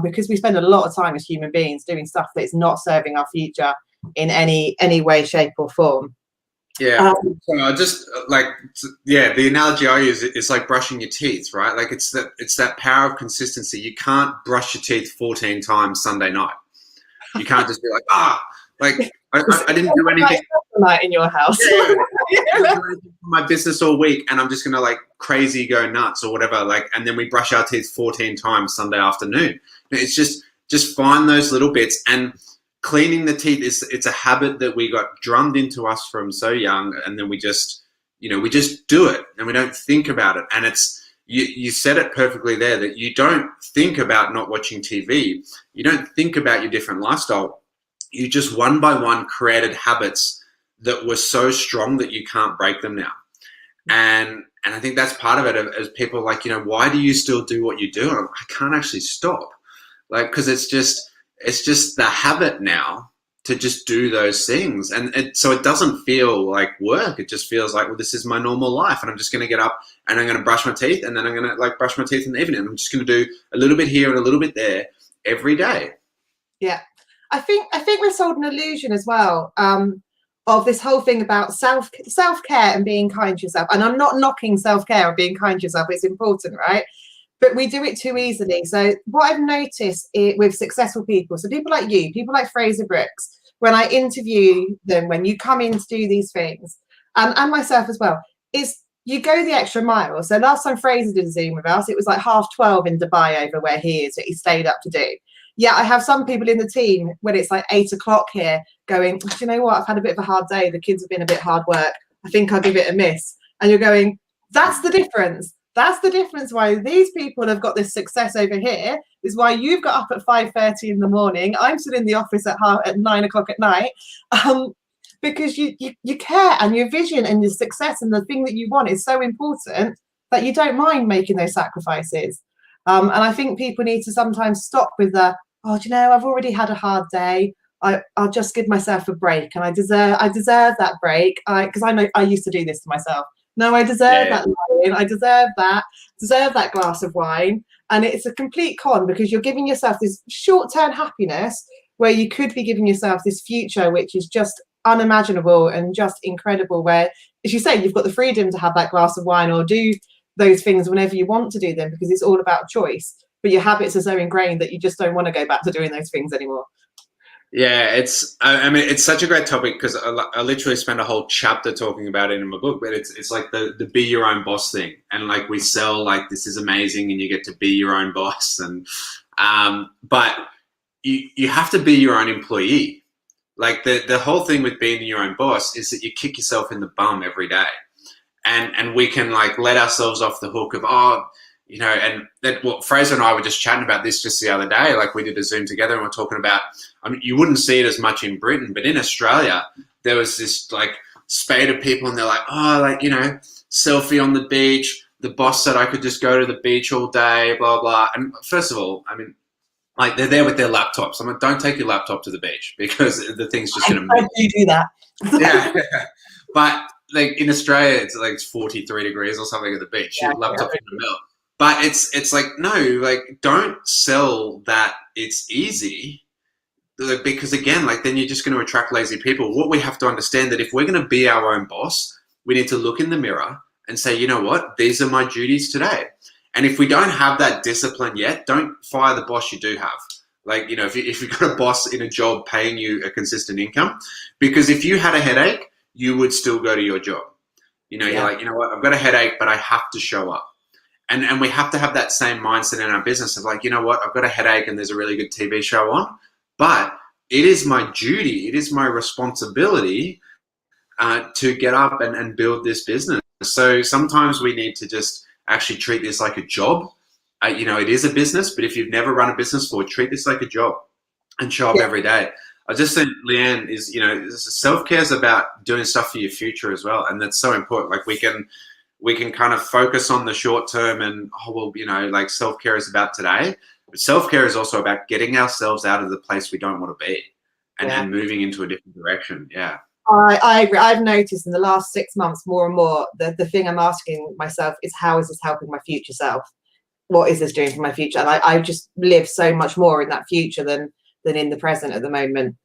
Because we spend a lot of time as human beings doing stuff that's not serving our future in any way, shape or form. Yeah. The analogy I use is like brushing your teeth, right? Like it's that power of consistency. You can't brush your teeth 14 times Sunday night. You can't just be like, I didn't do anything in your house. My business all week, and I'm just gonna like crazy go nuts or whatever. Like, and then we brush our teeth 14 times Sunday afternoon. It's just find those little bits. And cleaning the teeth it's a habit that we got drummed into us from so young, and then we just do it and we don't think about it. And it's you said it perfectly there, that you don't think about not watching TV. You don't think about your different lifestyle. You just one by one created habits that were so strong that you can't break them now. And I think that's part of it, as people are like, why do you still do what you do? And I can't actually stop. Like, because it's just the habit now to just do those things. And so it doesn't feel like work. It just feels like, well, this is my normal life. And I'm just going to get up and I'm going to brush my teeth. And then I'm going to like brush my teeth in the evening. I'm just going to do a little bit here and a little bit there every day. Yeah. I think we're sold an illusion as well of this whole thing about self-care and being kind to yourself. And I'm not knocking self-care or being kind to yourself. It's important, right? But we do it too easily. So what I've noticed with successful people, so people like you, people like Fraser Brooks, when I interview them, when you come in to do these things, and myself as well, is you go the extra mile. So last time Fraser did a Zoom with us, it was like 12:30 in Dubai over where he is, that he stayed up to do. Yeah, I have some people in the team when it's like 8 o'clock here going, do you know what? I've had a bit of a hard day. The kids have been a bit hard work. I think I'll give it a miss. And you're going, that's the difference. That's the difference why these people have got this success over here, is why you've got up at 5:30 in the morning. I'm still in the office at 9 o'clock at night, because you care, and your vision and your success and the thing that you want is so important that you don't mind making those sacrifices. And I think people need to sometimes stop with the, I've already had a hard day. I'll just give myself a break, and I deserve that break. Because I know I used to do this to myself. No, I deserve that line. I deserve that glass of wine. And it's a complete con, because you're giving yourself this short-term happiness where you could be giving yourself this future, which is just unimaginable and just incredible, where, as you say, you've got the freedom to have that glass of wine or do those things whenever you want to do them, because it's all about choice. But your habits are so ingrained that you just don't want to go back to doing those things anymore. Yeah, it's such a great topic, because I literally spent a whole chapter talking about it in my book. But it's like the be your own boss thing, and like we sell like this is amazing and you get to be your own boss, and but you have to be your own employee. Like the whole thing with being your own boss is that you kick yourself in the bum every day, and we can like let ourselves off the hook of and that what Fraser and I were just chatting about this just the other day. Like we did a Zoom together and we're talking about, you wouldn't see it as much in Britain, but in Australia, there was this like spate of people, and they're like, selfie on the beach. The boss said I could just go to the beach all day, blah, blah. And first of all, like they're there with their laptops. I'm like, don't take your laptop to the beach, because the thing's just going to melt. You do that. Yeah. But like in Australia, it's like 43 degrees or something at the beach. Your laptop's going to melt. But it's like, no, like don't sell that it's easy, because again, like then you're just going to attract lazy people. What we have to understand, that if we're going to be our own boss, we need to look in the mirror and say, you know what, these are my duties today. And if we don't have that discipline yet, don't fire the boss you do have. Like, if you've got a boss in a job paying you a consistent income, because if you had a headache, you would still go to your job. You're like, you know what, I've got a headache, but I have to show up. And we have to have that same mindset in our business of like, you know what, I've got a headache and there's a really good TV show on, but it is my duty, it is my responsibility to get up and build this business. So sometimes we need to just actually treat this like a job, you know, it is a business, but if you've never run a business before, treat this like a job and show up Yeah. every day. I just think, Leanne, is, you know, self-care is about doing stuff for your future as well. And that's so important. Like we can kind of focus on the short term and, oh, well, you know, like self-care is about today. But self-care is also about getting ourselves out of the place we don't want to be and moving into a different direction. Yeah. I agree. I've noticed in the last 6 months more and more the thing I'm asking myself is, how is this helping my future self? What is this doing for my future? And I just live so much more in that future than in the present at the moment.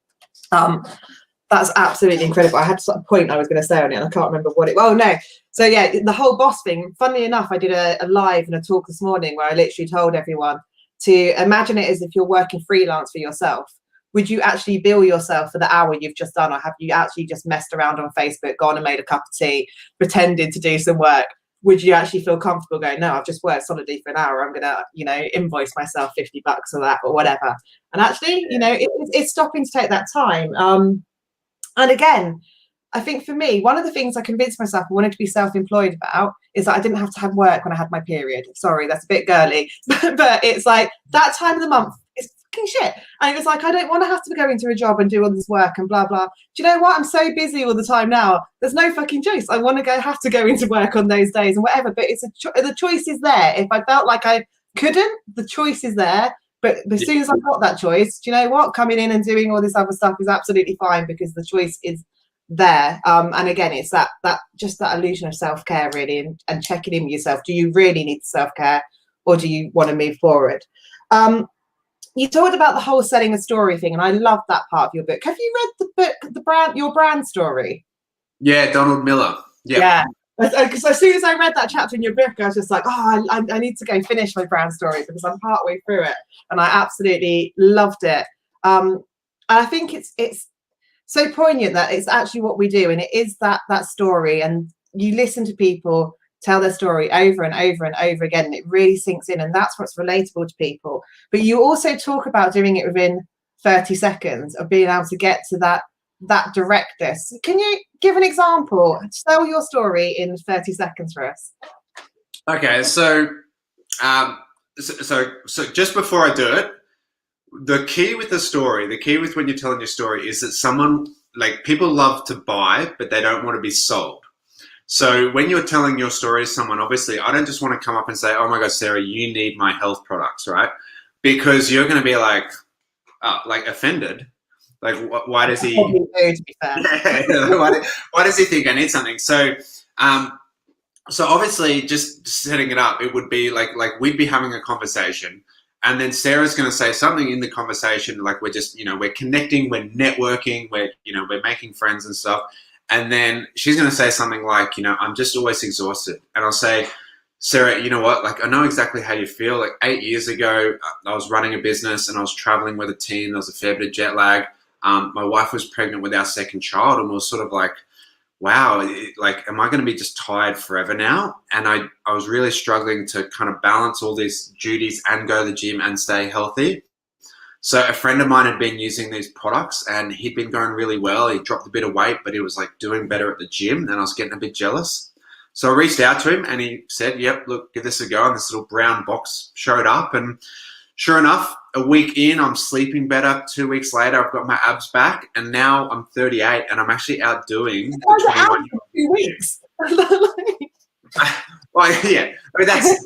That's absolutely incredible. I had a point I was going to say on it and I can't remember what it was. Oh no. So yeah, the whole boss thing, funnily enough, I did a live and a talk this morning where I literally told everyone to imagine it as if you're working freelance for yourself. Would you actually bill yourself for the hour you've just done, or have you actually just messed around on Facebook, gone and made a cup of tea, pretended to do some work? Would you actually feel comfortable going, no, I've just worked solidly for an hour, I'm gonna, you know, invoice myself $50 or that or whatever? And actually, you know, it's stopping to take that time. And again, I think for me, one of the things I convinced myself I wanted to be self-employed about is that I didn't have to have work when I had my period. Sorry, that's a bit girly, but it's like that time of the month is fucking shit. And it was like, I don't want to have to go into a job and do all this work and blah, blah. Do you know what? I'm so busy all the time now. There's no fucking choice. I want to have to go into work on those days and whatever, but it's the choice is there. If I felt like I couldn't, the choice is there. But as soon as I got that choice, do you know what? Coming in and doing all this other stuff is absolutely fine because the choice is there. And again, it's that just that illusion of self-care really, and checking in with yourself. Do you really need self-care, or do you want to move forward? You talked about the whole selling a story thing, and I love that part of your book. Have you read the book, your brand story? Yeah, Donald Miller. Yep. Yeah. Because as soon as I read that chapter in your book, I was just like, oh, I need to go finish my brand story because I'm partway through it, and I absolutely loved it. And I think it's so poignant that it's actually what we do, and it is that story, and you listen to people tell their story over and over and over again, and it really sinks in, and that's what's relatable to people. But you also talk about doing it within 30 seconds of being able to get to that directness. Can you give an example? Tell your story in 30 seconds for us. Okay, so just before I do it, the key with the story, the key with when you're telling your story is that someone, like, people love to buy, but they don't want to be sold. So when you're telling your story to someone, obviously, I don't just want to come up and say, oh my God, Sarah, you need my health products, right? Because you're going to be like offended. Like, why does he? To be fair. Why does he think I need something? So, so obviously, just setting it up, it would be like we'd be having a conversation, and then Sarah's going to say something in the conversation, like we're just, we're connecting, we're networking, we're making friends and stuff, and then she's going to say something like, I'm just always exhausted, and I'll say, Sarah, you know what? Like, I know exactly how you feel. Like 8 years ago, I was running a business and I was traveling with a team. There was a fair bit of jet lag. My wife was pregnant with our second child, and we were sort of like, wow, am I going to be just tired forever now? And I was really struggling to kind of balance all these duties and go to the gym and stay healthy. So a friend of mine had been using these products and he'd been going really well. He dropped a bit of weight, but he was like doing better at the gym, and I was getting a bit jealous. So I reached out to him and he said, yep, look, give this a go. And this little brown box showed up, and sure enough, a week in, I'm sleeping better. 2 weeks later, I've got my abs back, and now I'm 38 and I'm actually outdoing the 21-year-old. 2 weeks. Well, yeah, I mean, that's,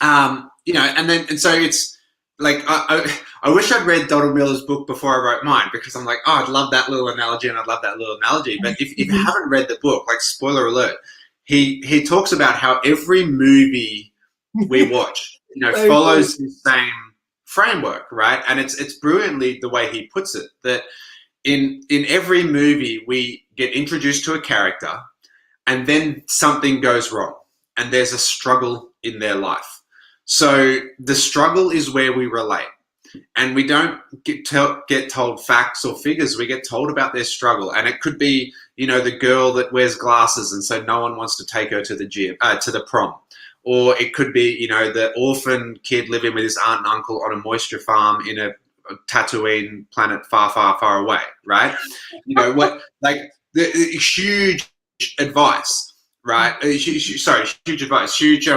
and so it's like, I wish I'd read Donald Miller's book before I wrote mine, because I'm like, oh, I'd love that little analogy and I'd love that little analogy. But if you haven't read the book, like, spoiler alert, he talks about how every movie we watch, follows the same framework, right? And it's brilliantly the way he puts it, that in every movie we get introduced to a character and then something goes wrong and there's a struggle in their life. So the struggle is where we relate, and we don't get told facts or figures. We get told about their struggle, and it could be, the girl that wears glasses and so no one wants to take her to the gym, to the prom. Or it could be, the orphan kid living with his aunt and uncle on a moisture farm in a Tatooine planet far, far, far away, right? The huge advice, right? Huge advice, huge,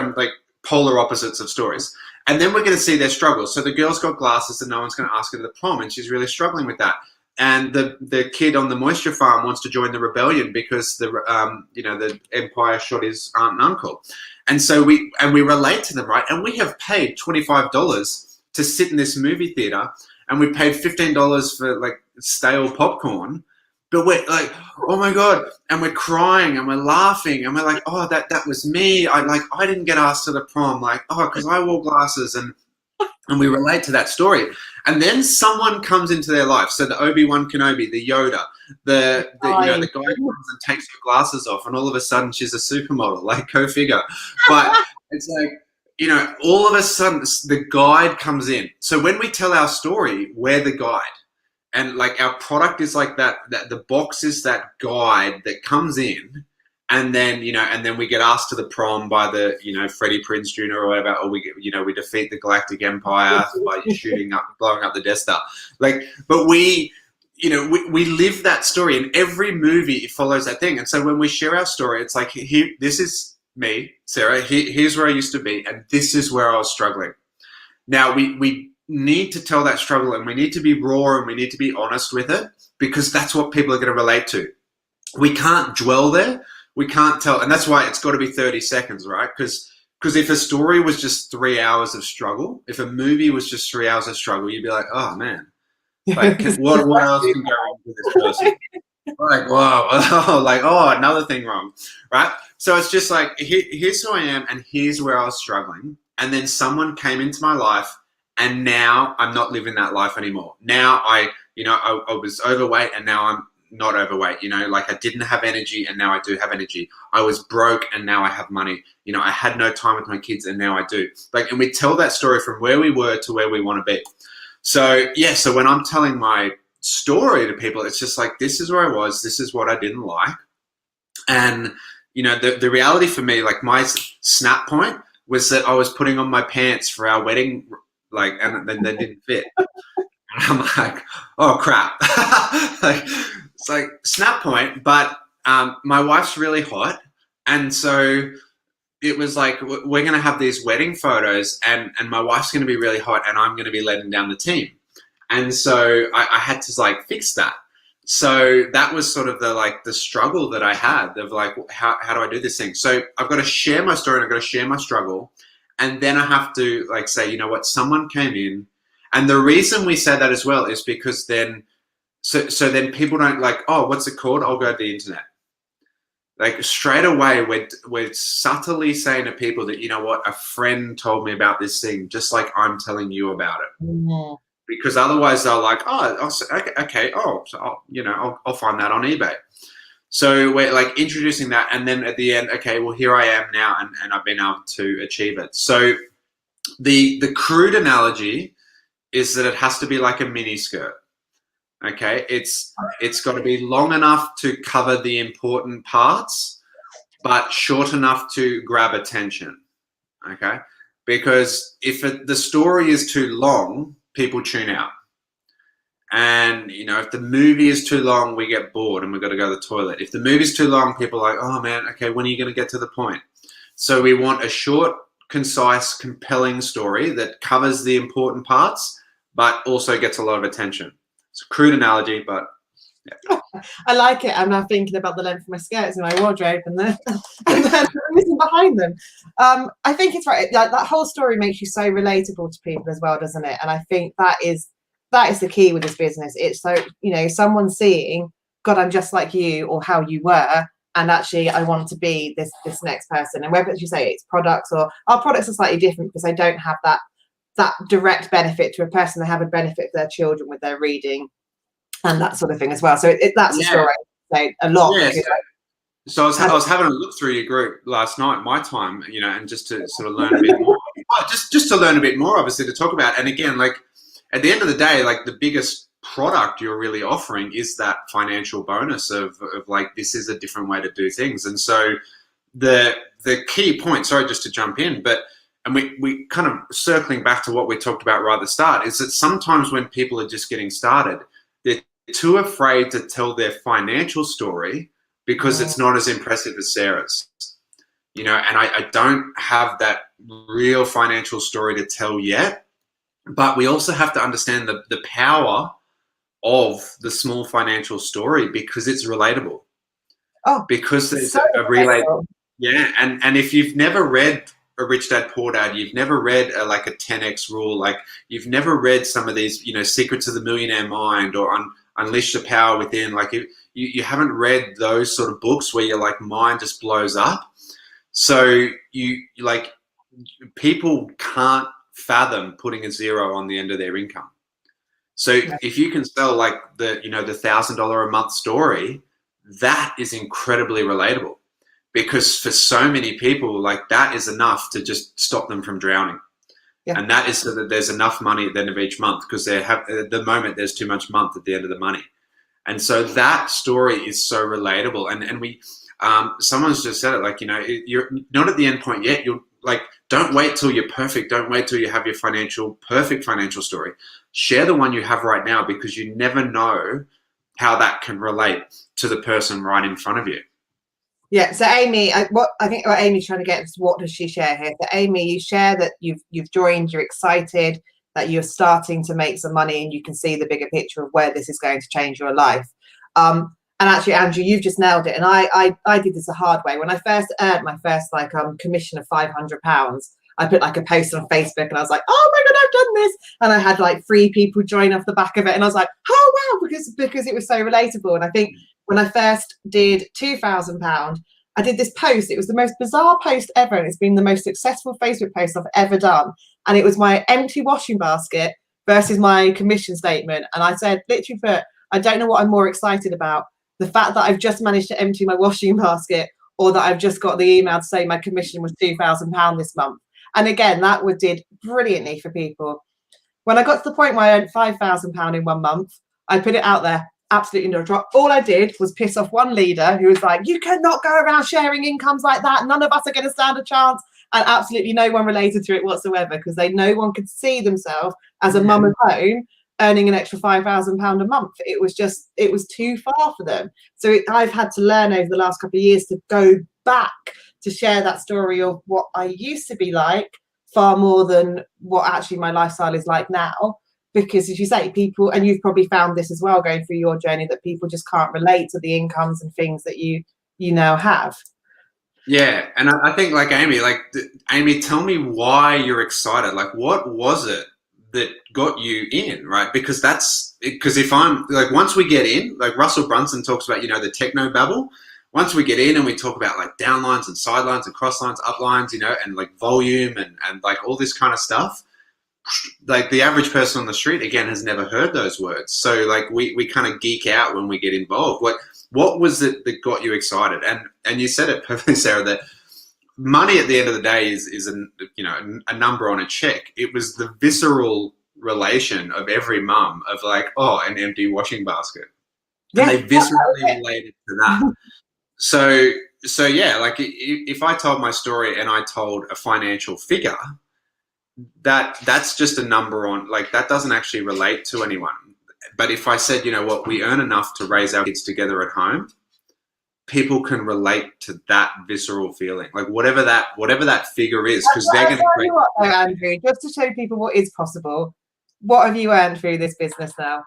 polar opposites of stories. And then we're going to see their struggles. So the girl's got glasses and no one's going to ask her to the prom, and she's really struggling with that. And the kid on the moisture farm wants to join the rebellion because the empire shot his aunt and uncle. And so we relate to them, right? And we have paid $25 to sit in this movie theater, and we paid $15 for like stale popcorn. But we're like, oh my God, and we're crying and we're laughing and we're like, oh, that was me. I didn't get asked to the prom, like, oh, because I wore glasses, and we relate to that story. And then someone comes into their life. So the Obi-Wan Kenobi, the Yoda, the guy comes and takes her glasses off, and all of a sudden she's a supermodel. Like, go figure. But it's like, all of a sudden the guide comes in. So when we tell our story, we're the guide. And like our product is like that the box is that guide that comes in, and then we get asked to the prom by the Freddie Prinze Jr. or whatever, or we defeat the Galactic Empire by blowing up the Death Star. Like, but we live that story, and every movie it follows that thing. And so when we share our story, it's like, this is me, Sarah. Here's where I used to be, and this is where I was struggling. Now we need to tell that struggle, and we need to be raw, and we need to be honest with it, because that's what people are going to relate to. We can't dwell there. We can't tell. And that's why it's got to be 30 seconds, right? Because if a story was just 3 hours of struggle, if a movie was just 3 hours of struggle, you'd be like, oh man, like, what else can go wrong with this person? Like, wow, like, oh, another thing wrong, right? So it's just like, here's who I am, and here's where I was struggling. And then someone came into my life, and now I'm not living that life anymore. Now I was overweight, and now I'm not overweight. Like, I didn't have energy, and now I do have energy. I was broke, and now I have money. I had no time with my kids, and now I do. Like, and we tell that story from where we were to where we want to be. So yeah, so when I'm telling my story to people, it's just like, this is where I was, this is what I didn't like. And the reality for me, like, my snap point was that I was putting on my pants for our wedding, like, and then they didn't fit. And I'm like, oh crap. It's like snap point, but my wife's really hot, and so it was like, we're going to have these wedding photos, and my wife's going to be really hot, and I'm going to be letting down the team. And so I had to like fix that. So that was sort of the struggle that I had of like, how do I do this thing? So I've got to share my story, and I've got to share my struggle. And then I have to like say, you know what, someone came in. And the reason we say that as well is because then, so then people don't like, oh, what's it called? I'll go to the internet. Like, straight away, we're subtly saying to people that, you know what, a friend told me about this thing, just like I'm telling you about it. Mm-hmm. Because otherwise they're like, oh, okay, oh, so I'll find that on eBay. So we're like introducing that, and then at the end, okay, well, here I am now, and I've been able to achieve it. So the crude analogy is that it has to be like a mini skirt. Okay, it's got to be long enough to cover the important parts, but short enough to grab attention. Okay, because if the story is too long, people tune out. And, if the movie is too long, we get bored and we've got to go to the toilet. If the movie's too long, people are like, oh man, okay, when are you going to get to the point? So we want a short, concise, compelling story that covers the important parts, but also gets a lot of attention. It's a crude analogy, but yeah. I like it. I'm now thinking about the length of my skirts in my wardrobe and the reason behind them. I think it's right. Like, that whole story makes you so relatable to people as well, doesn't it? And I think that is the key with this business. It's so, someone seeing, God, I'm just like you, or how you were, and actually I want to be this next person. And whether, as you say, it's products, or our products are slightly different because they don't have that direct benefit to a person. They have a benefit for their children with their reading and that sort of thing as well. So that's a story I say a lot. Yeah, so I was having a look through your group last night, my time, and just to sort of learn a bit more. Just to learn a bit more, obviously, to talk about. And again, like, at the end of the day, like, the biggest product you're really offering is that financial bonus of like, this is a different way to do things. And so the key point, sorry, just to jump in, and we kind of circling back to what we talked about right at the start, is that sometimes when people are just getting started, they're too afraid to tell their financial story because it's not as impressive as Sarah's. you know, and I don't have that real financial story to tell yet, but we also have to understand the power of the small financial story because it's relatable. Oh, because there's so a relay. relatable. Yeah, and if you've never read a Rich Dad Poor Dad, you've never read like a 10x rule, like you've never read some of these, you know, Secrets of the Millionaire Mind or Unleash the Power Within, like you haven't read those sort of books where your like mind just blows up. So you like people can't fathom putting a zero on the end of their income. So if you can sell like the, you know, the $1,000 a month story, that is incredibly relatable because for so many people, like that is enough to just stop them from drowning. Yeah. And that is so that there's enough money at the end of each month because they have at the moment there's too much month at the end of the money. And so that story is so relatable. And we, someone's just said it, like, you know, you're not at the end point yet. You're like, don't wait till you're perfect. Don't wait till you have your perfect financial story. Share the one you have right now because you never know how that can relate to the person right in front of you. Yeah. So Amy, what Amy's trying to get is, what does she share here? So Amy, you share that you've joined, you're excited, that you're starting to make some money, and you can see the bigger picture of where this is going to change your life. And actually, Andrew, you've just nailed it. And I did this the hard way. When I first earned my first commission of £500, I put like a post on Facebook and I was like, oh my God, I've done this. And I had like 3 people join off the back of it. And I was like, oh wow, because it was so relatable. And I think when I first did £2,000, I did this post. It was the most bizarre post ever. And it's been the most successful Facebook post I've ever done. And it was my empty washing basket versus my commission statement. And I said, literally put, I don't know what I'm more excited about. The fact that I've just managed to empty my washing basket, or that I've just got the email to say my commission was £2,000 this month. And again, that did brilliantly for people. When I got to the point where I earned £5,000 in 1 month, I put it out there, absolutely no drop. All I did was piss off one leader who was like, you cannot go around sharing incomes like that. None of us are going to stand a chance. And absolutely no one related to it whatsoever, because no one could see themselves as a mum at home earning an extra £5,000 a month. It was too far for them. So I've had to learn over the last couple of years to go back to share that story of what I used to be like, far more than what actually my lifestyle is like now. Because as you say, people, and you've probably found this as well going through your journey, that people just can't relate to the incomes and things that you now have. Yeah, and I think like Amy, tell me why you're excited. Like, what was it that got you in, right? Because if I'm like, once we get in, like Russell Brunson talks about, you know, the techno babble. Once we get in and we talk about like downlines and sidelines and crosslines, uplines, you know, and like volume and like all this kind of stuff, like the average person on the street, again, has never heard those words. So like we kind of geek out when we get involved. What was it that got you excited? And you said it perfectly, Sarah, that money at the end of the day is a number on a check. It was the visceral relation of every mum of like, oh, an empty washing basket. Yeah, and they viscerally related to that. So yeah, like if I told my story and I told a financial figure, that's just a number on, like, that doesn't actually relate to anyone. But if I said, you know what, we earn enough to raise our kids together at home, people can relate to that visceral feeling, like whatever that figure is, because they're going to. Andrew, just to show people what is possible, what have you earned through this business now?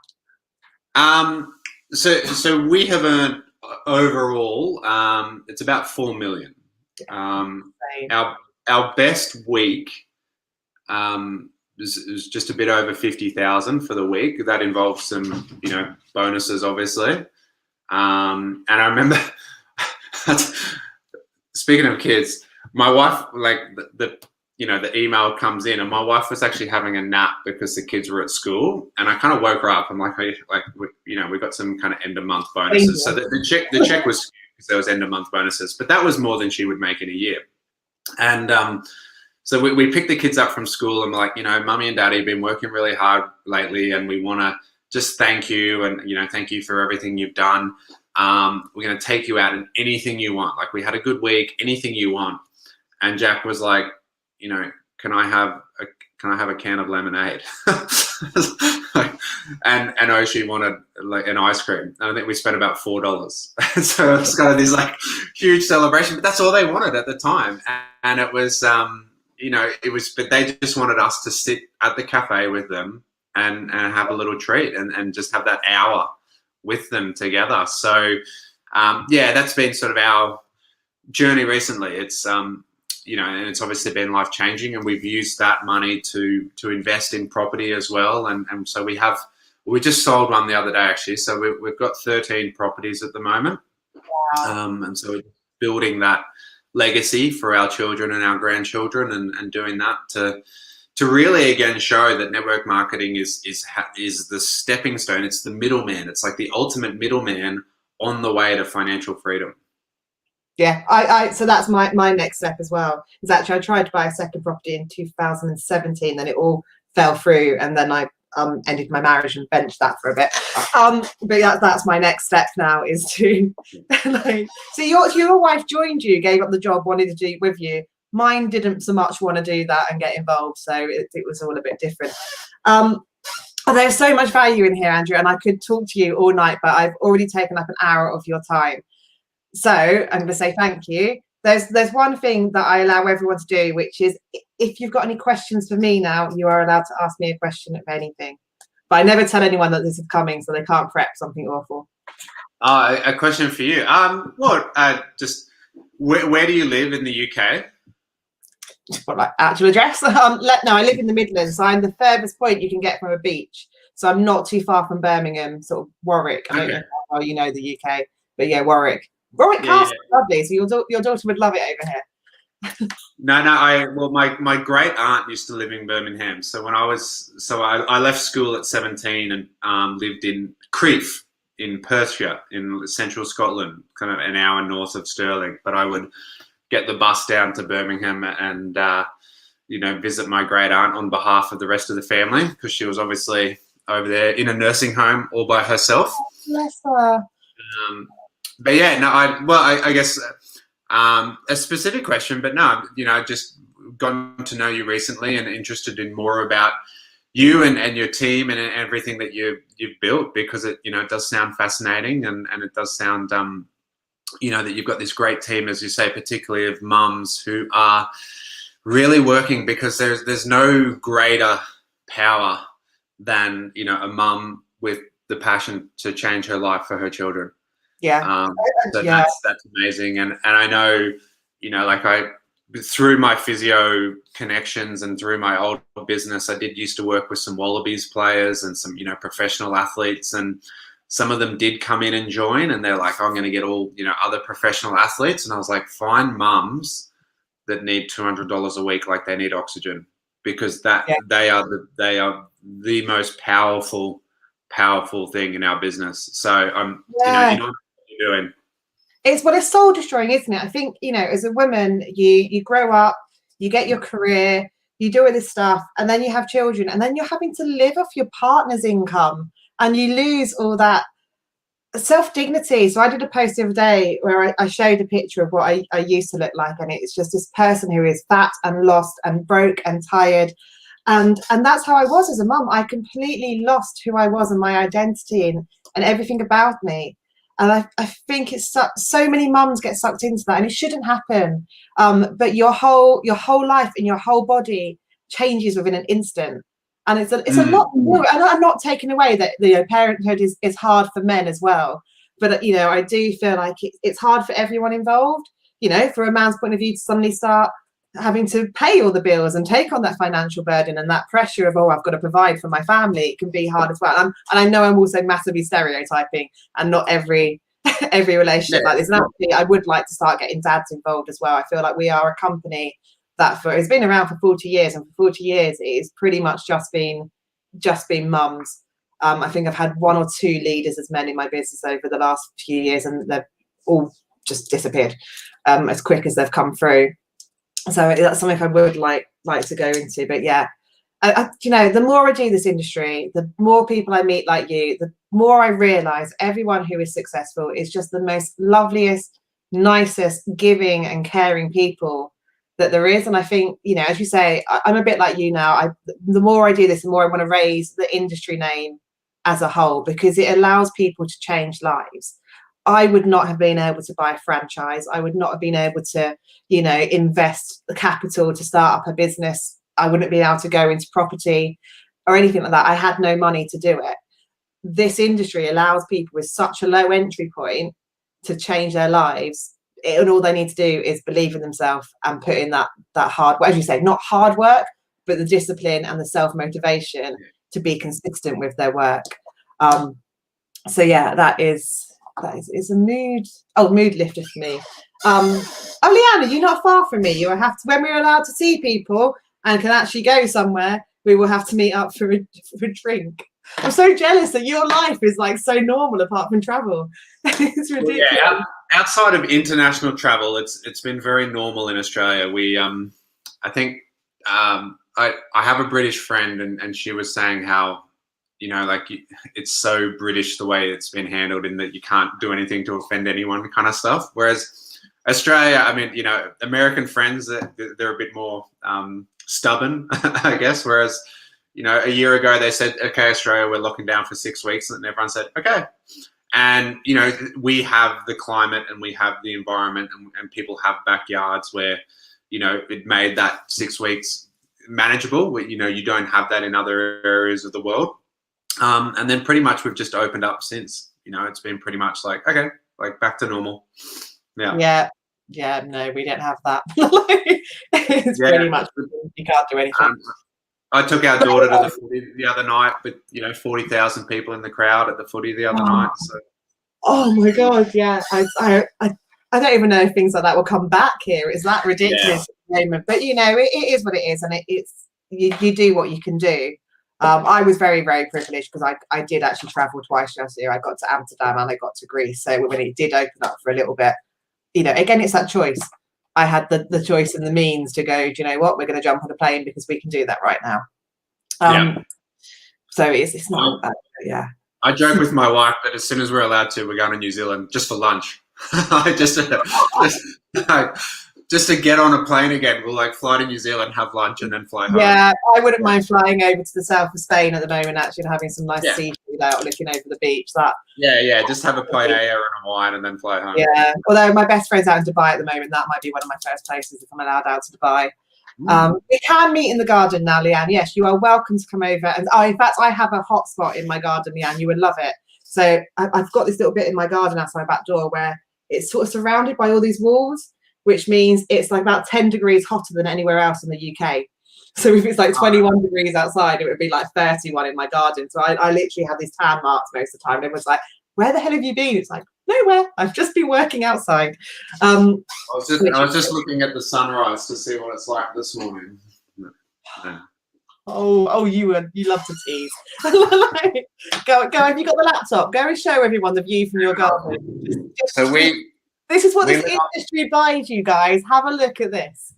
So we have earned overall, it's about 4 million. Our best week is just a bit over 50,000 for the week. That involves some, you know, bonuses, obviously. And I remember, speaking of kids, my wife, like the email comes in, and my wife was actually having a nap because the kids were at school, and I kind of woke her up. I'm like, hey, like, we got some kind of end of month bonuses. So the check was, because there was end of month bonuses, but that was more than she would make in a year. And so we picked the kids up from school, and we're like, you know, Mummy and Daddy have been working really hard lately, and we want to just thank you, and, you know, thank you for everything you've done. We're going to take you out in anything you want. Like, we had a good week, anything you want. And Jack was like, you know, can I have can I have a can of lemonade? and Oshi wanted like an ice cream. And I think we spent about $4. So it's kind of this like huge celebration, but that's all they wanted at the time. And it was, but they just wanted us to sit at the cafe with them and have a little treat and just have that hour with them together. So, that's been sort of our journey recently. It's, and it's obviously been life-changing, and we've used that money to invest in property as well. And so we just sold one the other day, actually. So we've got 13 properties at the moment. Wow. And so we're building that legacy for our children and our grandchildren, and doing that to really again show that network marketing is the stepping stone. It's the middleman. It's like the ultimate middleman on the way to financial freedom. Yeah, so that's my next step as well. Is actually I tried to buy a second property in 2017, then it all fell through, and then I ended my marriage and benched that for a bit. But that's my next step now, is to like. So your wife joined you, gave up the job, wanted to do it with you. Mine didn't so much want to do that and get involved, so it was all a bit different. There's so much value in here, Andrew, and I could talk to you all night, but I've already taken up an hour of your time. So I'm going to say thank you. There's one thing that I allow everyone to do, which is if you've got any questions for me now, you are allowed to ask me a question of anything. But I never tell anyone that this is coming, so they can't prep something awful. A question for you. Just where do you live in the UK? What, like actual address? No, I live in the Midlands. So I'm the furthest point you can get from a beach. So I'm not too far from Birmingham, sort of Warwick. I don't know how well you know the UK, but yeah, Warwick. Warwick Castle is lovely. So your daughter would love it over here. My great aunt used to live in Birmingham. So when I left school at 17 and lived in Crieff in Perthshire in central Scotland, kind of an hour north of Stirling. But I would get the bus down to Birmingham and visit my great aunt on behalf of the rest of the family, because she was obviously over there in a nursing home all by herself. Bless her. But yeah, no, I guess a specific question, but no, just gotten to know you recently and interested in more about you and your team and everything that you've built, because it does sound fascinating, and it does sound that you've got this great team, as you say, particularly of mums who are really working, because there's no greater power than a mum with the passion to change her life for her children. Yeah. That's amazing. And I know, through my physio connections and through my old business, I did used to work with some Wallabies players and some, professional athletes, and some of them did come in and join, and they're like, I'm going to get all, other professional athletes. And I was like, find mums that need $200 a week, like they need oxygen, because they are the most powerful thing in our business. So you know what you're doing. It's soul destroying, isn't it? I think, as a woman, you grow up, you get your career, you do all this stuff, and then you have children, and then you're having to live off your partner's income, and you lose all that self-dignity. So I did a post the other day where I showed a picture of what I used to look like, and it's just this person who is fat and lost and broke and tired. And that's how I was as a mum. I completely lost who I was and my identity and everything about me. And I think it's so many mums get sucked into that, and it shouldn't happen. But your whole life and your whole body changes within an instant. And it's a lot more. And I'm not taking away that parenthood is hard for men as well. But I do feel like it's hard for everyone involved. For a man's point of view, to suddenly start having to pay all the bills and take on that financial burden and that pressure of, I've got to provide for my family, it can be hard as well. And I know I'm also massively stereotyping, and not every relationship like this. And actually, I would like to start getting dads involved as well. I feel like we are a company that it's been around for 40 years, and for 40 years it is pretty much just been mums. I think I've had one or two leaders as men in my business over the last few years, and they've all just disappeared as quick as they've come through. So that's something I would like to go into. But yeah, the more I do this industry, the more people I meet like you, the more I realize everyone who is successful is just the most loveliest, nicest, giving and caring people. that there is. And I think, you know, as you say, I'm a bit like you now. The more I do this, the more I want to raise the industry name as a whole, because it allows people to change lives. I would not have been able to buy a franchise. I would not have been able to, you know, invest the capital to start up a business. I wouldn't be able to go into property or anything like that. I had no money to do it. This industry allows people with such a low entry point to change their lives. And all they need to do is believe in themselves and put in that hard work, as you say, not hard work, but the discipline and the self-motivation to be consistent with their work. So yeah, that is a mood lifter for me. Leanne, you're not far from me. You have to, when we're allowed to see people and can actually go somewhere, we will have to meet up for a drink. I'm so jealous that your life is like so normal apart from travel. It's ridiculous. Yeah, outside of international travel, it's been very normal in Australia. We I think I have a British friend, and she was saying how, you know, like it's so British the way it's been handled, in that you can't do anything to offend anyone, kind of stuff. Whereas Australia, I mean, you know, American friends, they're a bit more stubborn, I guess. Whereas, you know, a year ago they said, okay, Australia, we're locking down for 6 weeks, and everyone said, okay. And, you know, we have the climate and we have the environment, and people have backyards where, you know, it made that 6 weeks manageable. You know, you don't have that in other areas of the world. And then pretty much we've just opened up since. You know, it's been pretty much like, okay, like back to normal. Yeah, no, we don't have that. It's pretty much, you can't do anything. I took our daughter to the footy the other night, but, you know, 40,000 people in the crowd at the footy the other night. So. Oh my God, yeah. I don't even know if things like that will come back here. It's that ridiculous at the moment. But, you know, it is what it is, and it's you do what you can do. I was very, very privileged because I did actually travel twice last year. I got to Amsterdam and I got to Greece. So when it did open up for a little bit, you know, again, it's that choice. I had the choice and the means to go, do you know what, we're going to jump on a plane because we can do that right now. So it's not bad, yeah. I joke with my wife that as soon as we're allowed to, we're going to New Zealand just for lunch. Just to get on a plane again. We'll like fly to New Zealand, have lunch, and then fly home. Yeah, I wouldn't mind flying over to the south of Spain at the moment, actually, and having some nice seafood out, looking over the beach. Just have a paella and a wine and then fly home. Yeah, although my best friend's out in Dubai at the moment, that might be one of my first places if I'm allowed out to Dubai. We can meet in the garden now, Leanne. Yes, you are welcome to come over. And in fact, I have a hot spot in my garden, Leanne. You would love it. So I've got this little bit in my garden outside my back door where it's sort of surrounded by all these walls, which means it's like about 10 degrees hotter than anywhere else in the UK. So if it's like 21 degrees outside, it would be like 31 in my garden. So I literally have these tan marks most of the time. And everyone's like, where the hell have you been? It's like, nowhere. I've just been working outside. I was just looking at the sunrise to see what it's like this morning. Yeah. Oh, you love to tease. Go. Have you got the laptop? Go and show everyone the view from your garden. This is what this industry buys you guys. Have a look at this.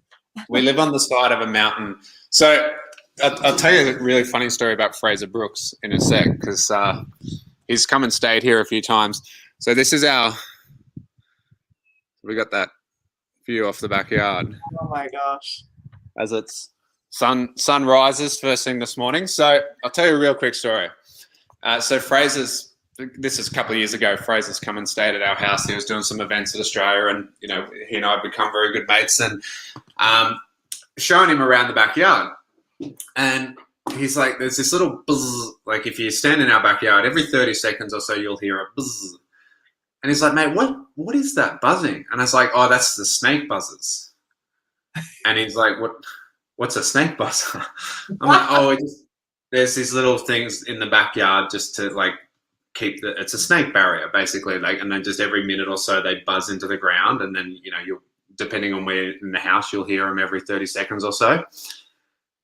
We live on the side of a mountain. So I'll tell you a really funny story about Fraser Brooks in a sec, because he's come and stayed here a few times. So this is we got that view off the backyard. Oh my gosh. As it's sun rises first thing this morning. So I'll tell you a real quick story. So this is a couple of years ago, Fraser's come and stayed at our house. He was doing some events in Australia, and, you know, he and I have become very good mates, and showing him around the backyard. And he's like, there's this little buzz, like if you stand in our backyard, every 30 seconds or so, you'll hear a buzz. And he's like, mate, what is that buzzing? And I was like, oh, that's the snake buzzers. And he's like, what's a snake buzzer? I'm like, oh, there's these little things in the backyard just to like, it's a snake barrier basically, like, and then just every minute or so they buzz into the ground, and then, you know, you'll, depending on where in the house, you'll hear them every 30 seconds or so.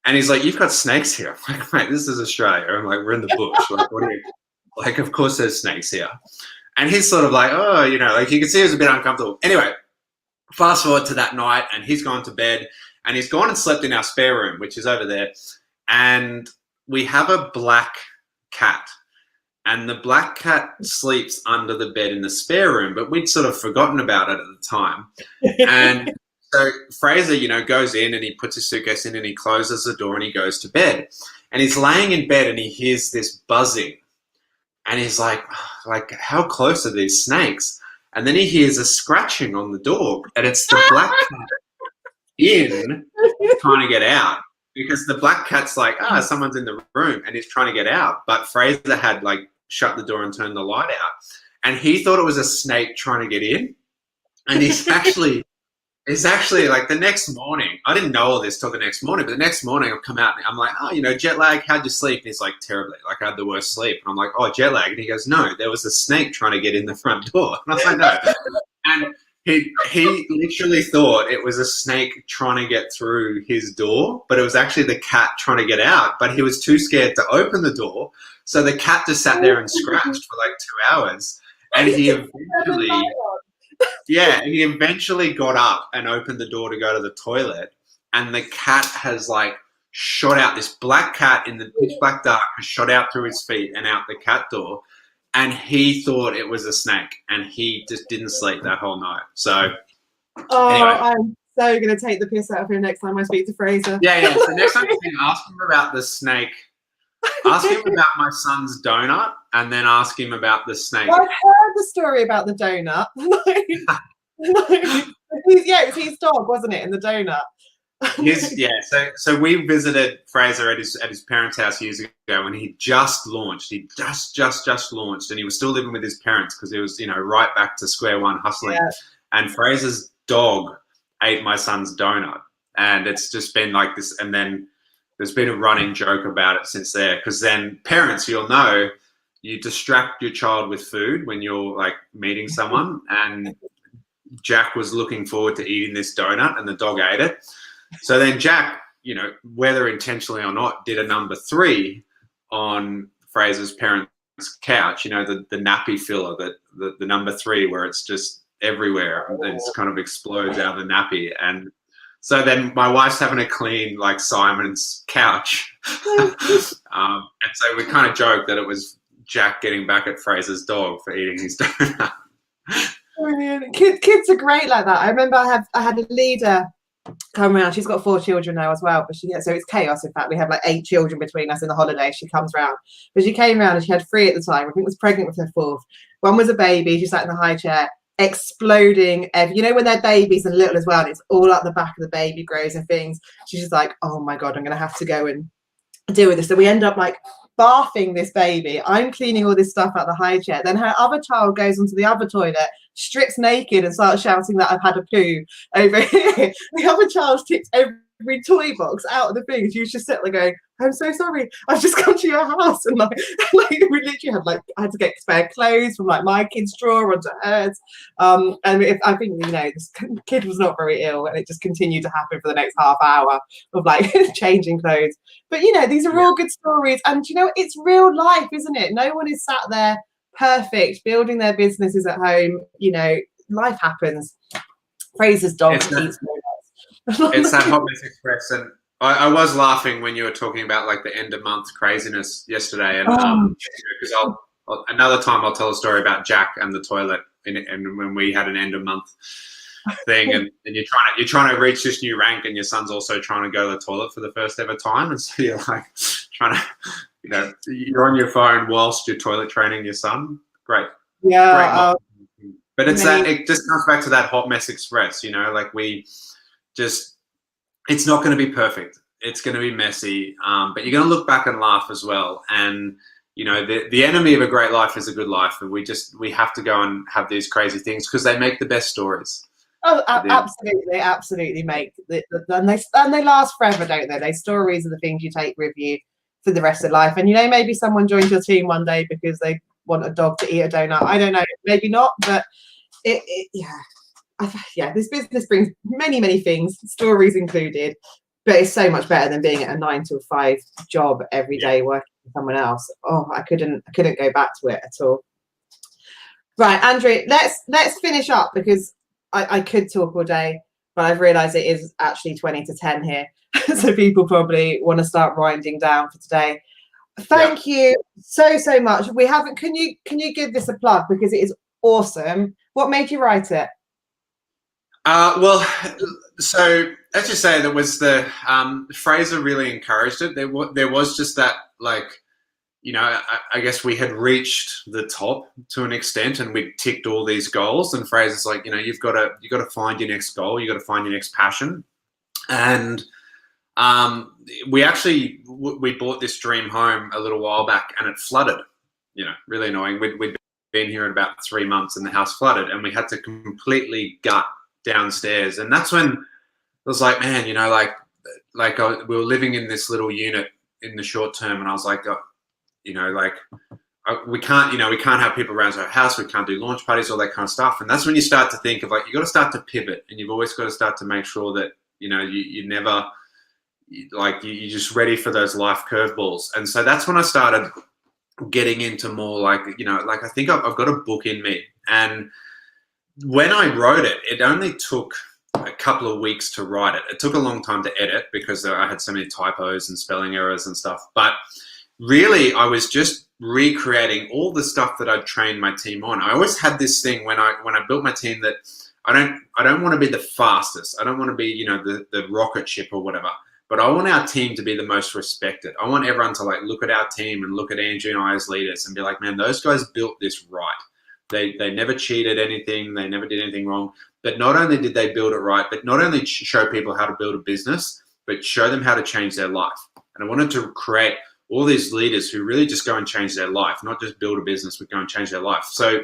And he's like, you've got snakes here. I'm like, mate, this is Australia. I'm like, we're in the bush. Like, what are you, like, of course there's snakes here. And he's sort of like, oh, you know, like you can see he was a bit uncomfortable. Anyway, fast forward to that night, and he's gone to bed, and he's gone and slept in our spare room, which is over there. And we have a black cat. And the black cat sleeps under the bed in the spare room, but we'd sort of forgotten about it at the time. And so Fraser, goes in and he puts his suitcase in and he closes the door and he goes to bed. And he's laying in bed and he hears this buzzing. And he's like, how close are these snakes? And then he hears a scratching on the door, and it's the black cat in trying to get out, because the black cat's like, someone's in the room, and he's trying to get out. But Fraser had shut the door and turned the light out, and he thought it was a snake trying to get in. And he's actually the next morning, I didn't know all this till the next morning, but the next morning I've come out and I'm like, jet lag, how'd you sleep? And he's like, terribly, I had the worst sleep. And I'm like, oh, jet lag. And he goes, no, there was a snake trying to get in the front door. And I was like, no. And he literally thought it was a snake trying to get through his door, but it was actually the cat trying to get out. But he was too scared to open the door. So the cat just sat there and scratched for 2 hours. And he eventually got up and opened the door to go to the toilet, and the cat has shot out. This black cat in the pitch black dark has shot out through his feet and out the cat door, and he thought it was a snake, and he just didn't sleep that whole night. So anyway. I'm so going to take the piss out of him next time I speak to Fraser. Yeah. So next time you ask him about the snake, ask him about my son's donut, and then ask him about the snake. Well, I've heard the story about the donut. It was his dog, wasn't it, in the donut? So we visited Fraser at his parents' house years ago when he just launched. He just launched, and he was still living with his parents because he was, right back to square one hustling. Yeah. And Fraser's dog ate my son's donut, and it's just been like this. And then there's been a running joke about it since there, because then parents, you'll know, you distract your child with food when you're meeting someone, and Jack was looking forward to eating this donut and the dog ate it. So then Jack, whether intentionally or not, did a number 3 on Fraser's parents' couch, the nappy filler, the number 3 where it's just everywhere. It kind of explodes out of the nappy. And so then my wife's having to clean Simon's couch. And so we kind of joked that it was Jack getting back at Fraser's dog for eating his donut. Brilliant. Kids are great like that. I remember I had a leader come around. She's got 4 children now as well, but so it's chaos. In fact, we have 8 children between us in the holidays. She comes round, but she came around and she had 3 at the time. I think was pregnant with her 4th. One was a baby. She sat in the high chair, exploding. When they're babies and little as well, and it's all up the back of the baby grows and things. She's just like, oh my god, I'm gonna have to go and deal with this. So we end up bathing this baby. I'm cleaning all this stuff out the high chair. Then her other child goes onto the other toilet, strips naked, and starts shouting that I've had a poo over here. The other child tipped every toy box out of the thing. She was just sitting there going, I'm so sorry, I've just come to your house. And we literally had I had to get spare clothes from my kids' drawer onto hers. And I think this kid was not very ill, and it just continued to happen for the next half hour of changing clothes. But these are all good stories, and it's real life, isn't it? No one is sat there perfect building their businesses at home. Life happens. Fraser's dog eats donuts. It's that Hot Mess Express, and I was laughing when you were talking about the end of month craziness yesterday, and because another time I'll tell a story about Jack and the toilet, and when we had an end of month thing, and you're trying to reach this new rank, and your son's also trying to go to the toilet for the first ever time, and so you're trying to, you're on your phone whilst you're toilet training your son. Great, but it's it just comes back to that Hot Mess Express, it's not going to be perfect. It's going to be messy, but you're going to look back and laugh as well. And the enemy of a great life is a good life, and we have to go and have these crazy things because they make the best stories. Oh, absolutely make and they last forever, don't they? Those stories are the things you take with you for the rest of life. And maybe someone joins your team one day because they want a dog to eat a donut. I don't know, maybe not, but this business brings many things, stories included, but it's so much better than being at a 9 to 5 job every day working for someone else. I couldn't go back to it at all. Right, Andrew, let's finish up because I could talk all day, but I've realised it is actually 20 to 10 here, so people probably want to start winding down for today. Thank you so much. We haven't. Can you give this a plug because it is awesome? What made you write it? Well, so as you say, there was the Fraser really encouraged it. There was just that, like, you know, I guess we had reached the top to an extent, and we ticked all these goals. And Fraser's like, you know, you got to find your next goal. You got to find your next passion. And we bought this dream home a little while back, and it flooded. You know, really annoying. We'd been here in about 3 months, and the house flooded, and we had to completely gut downstairs. And that's when it was like, man, you know, we were living in this little unit in the short term, and I was like, you know, like we can't have people around our house. We can't do launch parties, all that kind of stuff. And that's when you start to think of, like, you got to start to pivot, and you've always got to start to make sure that, you know, you never, like, you're just ready for those life curveballs. And so that's when I started getting into more, like, you know, like, I think I've got a book in me. And when I wrote it, it only took a couple of weeks to write it. It took a long time to edit because I had so many typos and spelling errors and stuff. But really, I was just recreating all the stuff that I'd trained my team on. I always had this thing when I built my team that I don't want to be the fastest. I don't want to be, you know, the rocket ship or whatever. But I want our team to be the most respected. I want everyone to, like, look at our team and look at Andrew and I as leaders and be like, man, those guys built this right. They never cheated anything. They never did anything wrong. But not only did they build it right, but not only show people how to build a business, but show them how to change their life. And I wanted to create all these leaders who really just go and change their life, not just build a business, but go and change their life. So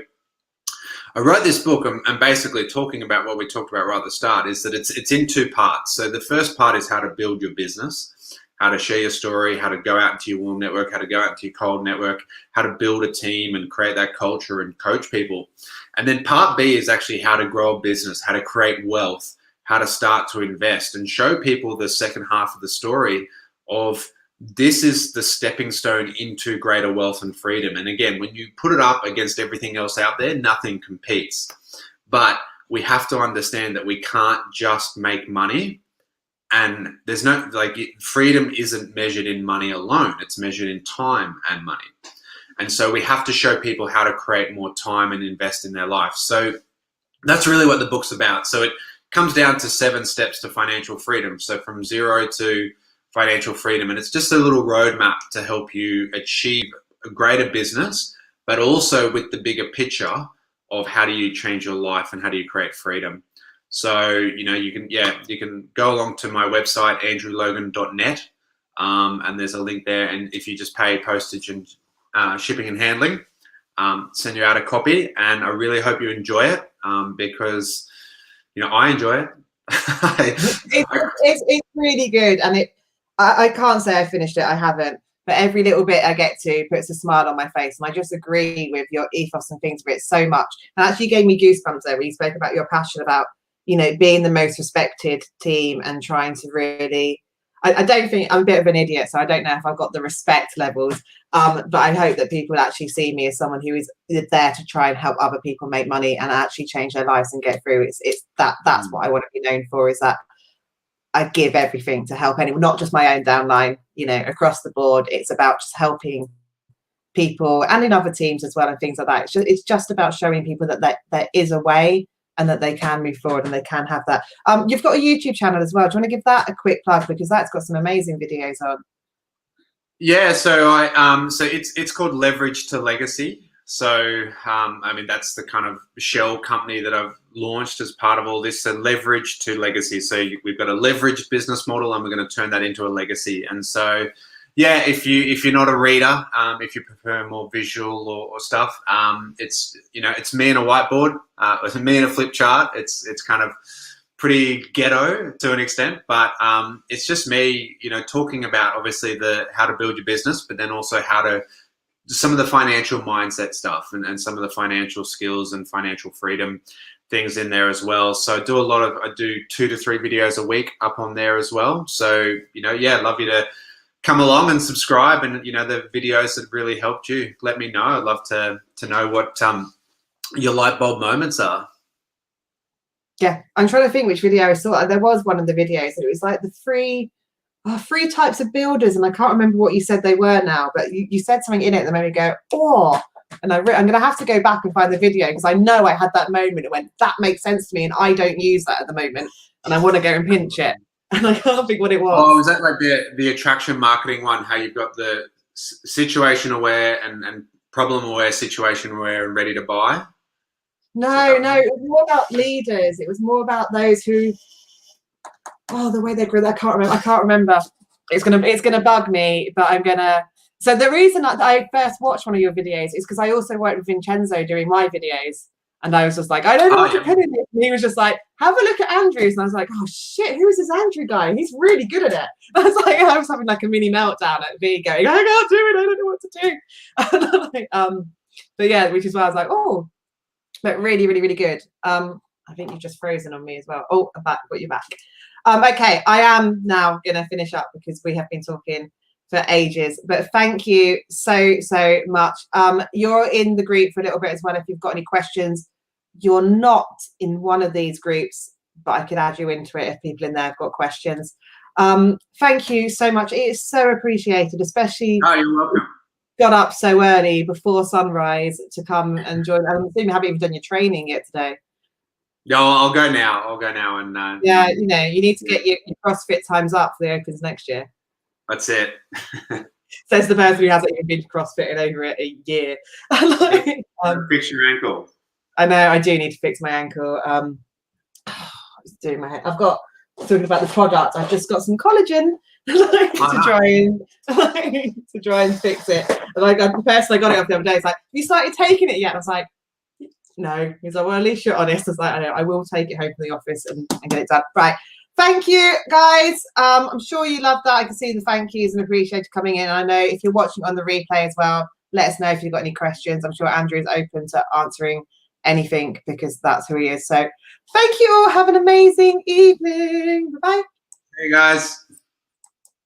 I wrote this book, and basically talking about what we talked about right at the start is that it's in 2 parts. So the first part is how to build your business, how to share your story, how to go out into your warm network, how to go out into your cold network, how to build a team and create that culture and coach people. And then part B is actually how to grow a business, how to create wealth, how to start to invest, and show people the second half of the story of this is the stepping stone into greater wealth and freedom. And again, when you put it up against everything else out there, nothing competes. But we have to understand that we can't just make money. And there's no, like, freedom isn't measured in money alone. It's measured in time and money. And so we have to show people how to create more time and invest in their life. So that's really what the book's about. So it comes down to 7 steps to financial freedom. So from 0 to financial freedom. And it's just a little roadmap to help you achieve a greater business, but also with the bigger picture of how do you change your life and how do you create freedom. So, you know, you can go along to my website, andrewlogan.net, and there's a link there. And if you just pay postage and shipping and handling, send you out a copy. And I really hope you enjoy it, because, you know, I enjoy it. It's really good. And I can't say I finished it. I haven't. But every little bit I get to puts a smile on my face. And I just agree with your ethos and things for it so much. And actually gave me goosebumps there when you spoke about your passion about, you know, being the most respected team and trying to really, I don't think, I'm a bit of an idiot, so I don't know if I've got the respect levels, but I hope that people actually see me as someone who is there to try and help other people make money and actually change their lives and get through. That's what I want to be known for, is that I give everything to help anyone, not just my own downline, you know, across the board. It's about just helping people and in other teams as well and things like that. It's just about showing people that there is a way and that they can move forward and they can have that. You've got a YouTube channel as well. Do you want to give that a quick plug, because that's got some amazing videos on? Yeah, so it's called Leverage to Legacy. So I mean, that's the kind of shell company that I've launched as part of all this. So Leverage to Legacy. So we've got a leveraged business model, and we're going to turn that into a legacy. And so, yeah, if you're not a reader, if you prefer more visual or stuff, it's, you know, it's me and a whiteboard, it's me and a flip chart. It's kind of pretty ghetto to an extent, but it's just me, you know, talking about obviously how to build your business, but then also how to some of the financial mindset stuff and some of the financial skills and financial freedom things in there as well. So I do 2 to 3 videos a week up on there as well. So, you know, yeah, I'd love you to come along and subscribe, and, you know, the videos that really helped you, let me know. I'd love to know what your light bulb moments are. Yeah, I'm trying to think which video I saw. There was one of the videos that it was like the 3 types of builders, and I can't remember what you said they were now, but you said something in it that made me go, oh, And I'm going to have to go back and find the video because I know I had that moment. It went, that makes sense to me, and I don't use that at the moment, and I want to go and pinch it, and I can't think what it was. Oh, is that like the attraction marketing one? How you've got the situation aware and problem aware, situation aware, and ready to buy? No, it was more about leaders. It was more about those who, the way they grew. I can't remember. It's gonna bug me, but I'm gonna. So the reason that I first watched one of your videos is because I also worked with Vincenzo doing my videos, and I was just like, I don't know what to put in it. And he was just like, have a look at Andrew's, and I was like, oh shit, who is this Andrew guy? He's really good at it. I was having like a mini meltdown at V, going, I can't do it. I don't know what to do. But yeah, which is why I was like, oh. But really, really, really good. I think you've just frozen on me as well. Oh, I'm back. Got you back. Okay, I am now going to finish up because we have been talking for ages. But thank you so much. You're in the group for a little bit as well. If you've got any questions, you're not in one of these groups, but I could add you into it if people in there have got questions. Thank you so much. It is so appreciated, especially. Oh, you're welcome. Got up so early before sunrise to come and join. I'm assuming you haven't even done your training yet today. No, I'll go now. And yeah, you need to get your CrossFit times up for the Opens next year. That's it. Says the person who hasn't even been to CrossFit in over a year. Fix your ankle. I know I do need to fix my ankle. Doing my head. I've got talking about the product. I've just got some collagen to try and fix it. And the person I got it off the other day is like, have you started taking it yet? And I was like, no. He's like, well, at least you're honest. I was like, I know, I will take it home from the office and get it done. Right. Thank you, guys. I'm sure you loved that. I can see the thank yous and appreciate coming in. I know if you're watching on the replay as well, let us know if you've got any questions. I'm sure Andrew is open to answering anything because that's who he is. So thank you all. Have an amazing evening. Bye-bye. Hey, guys.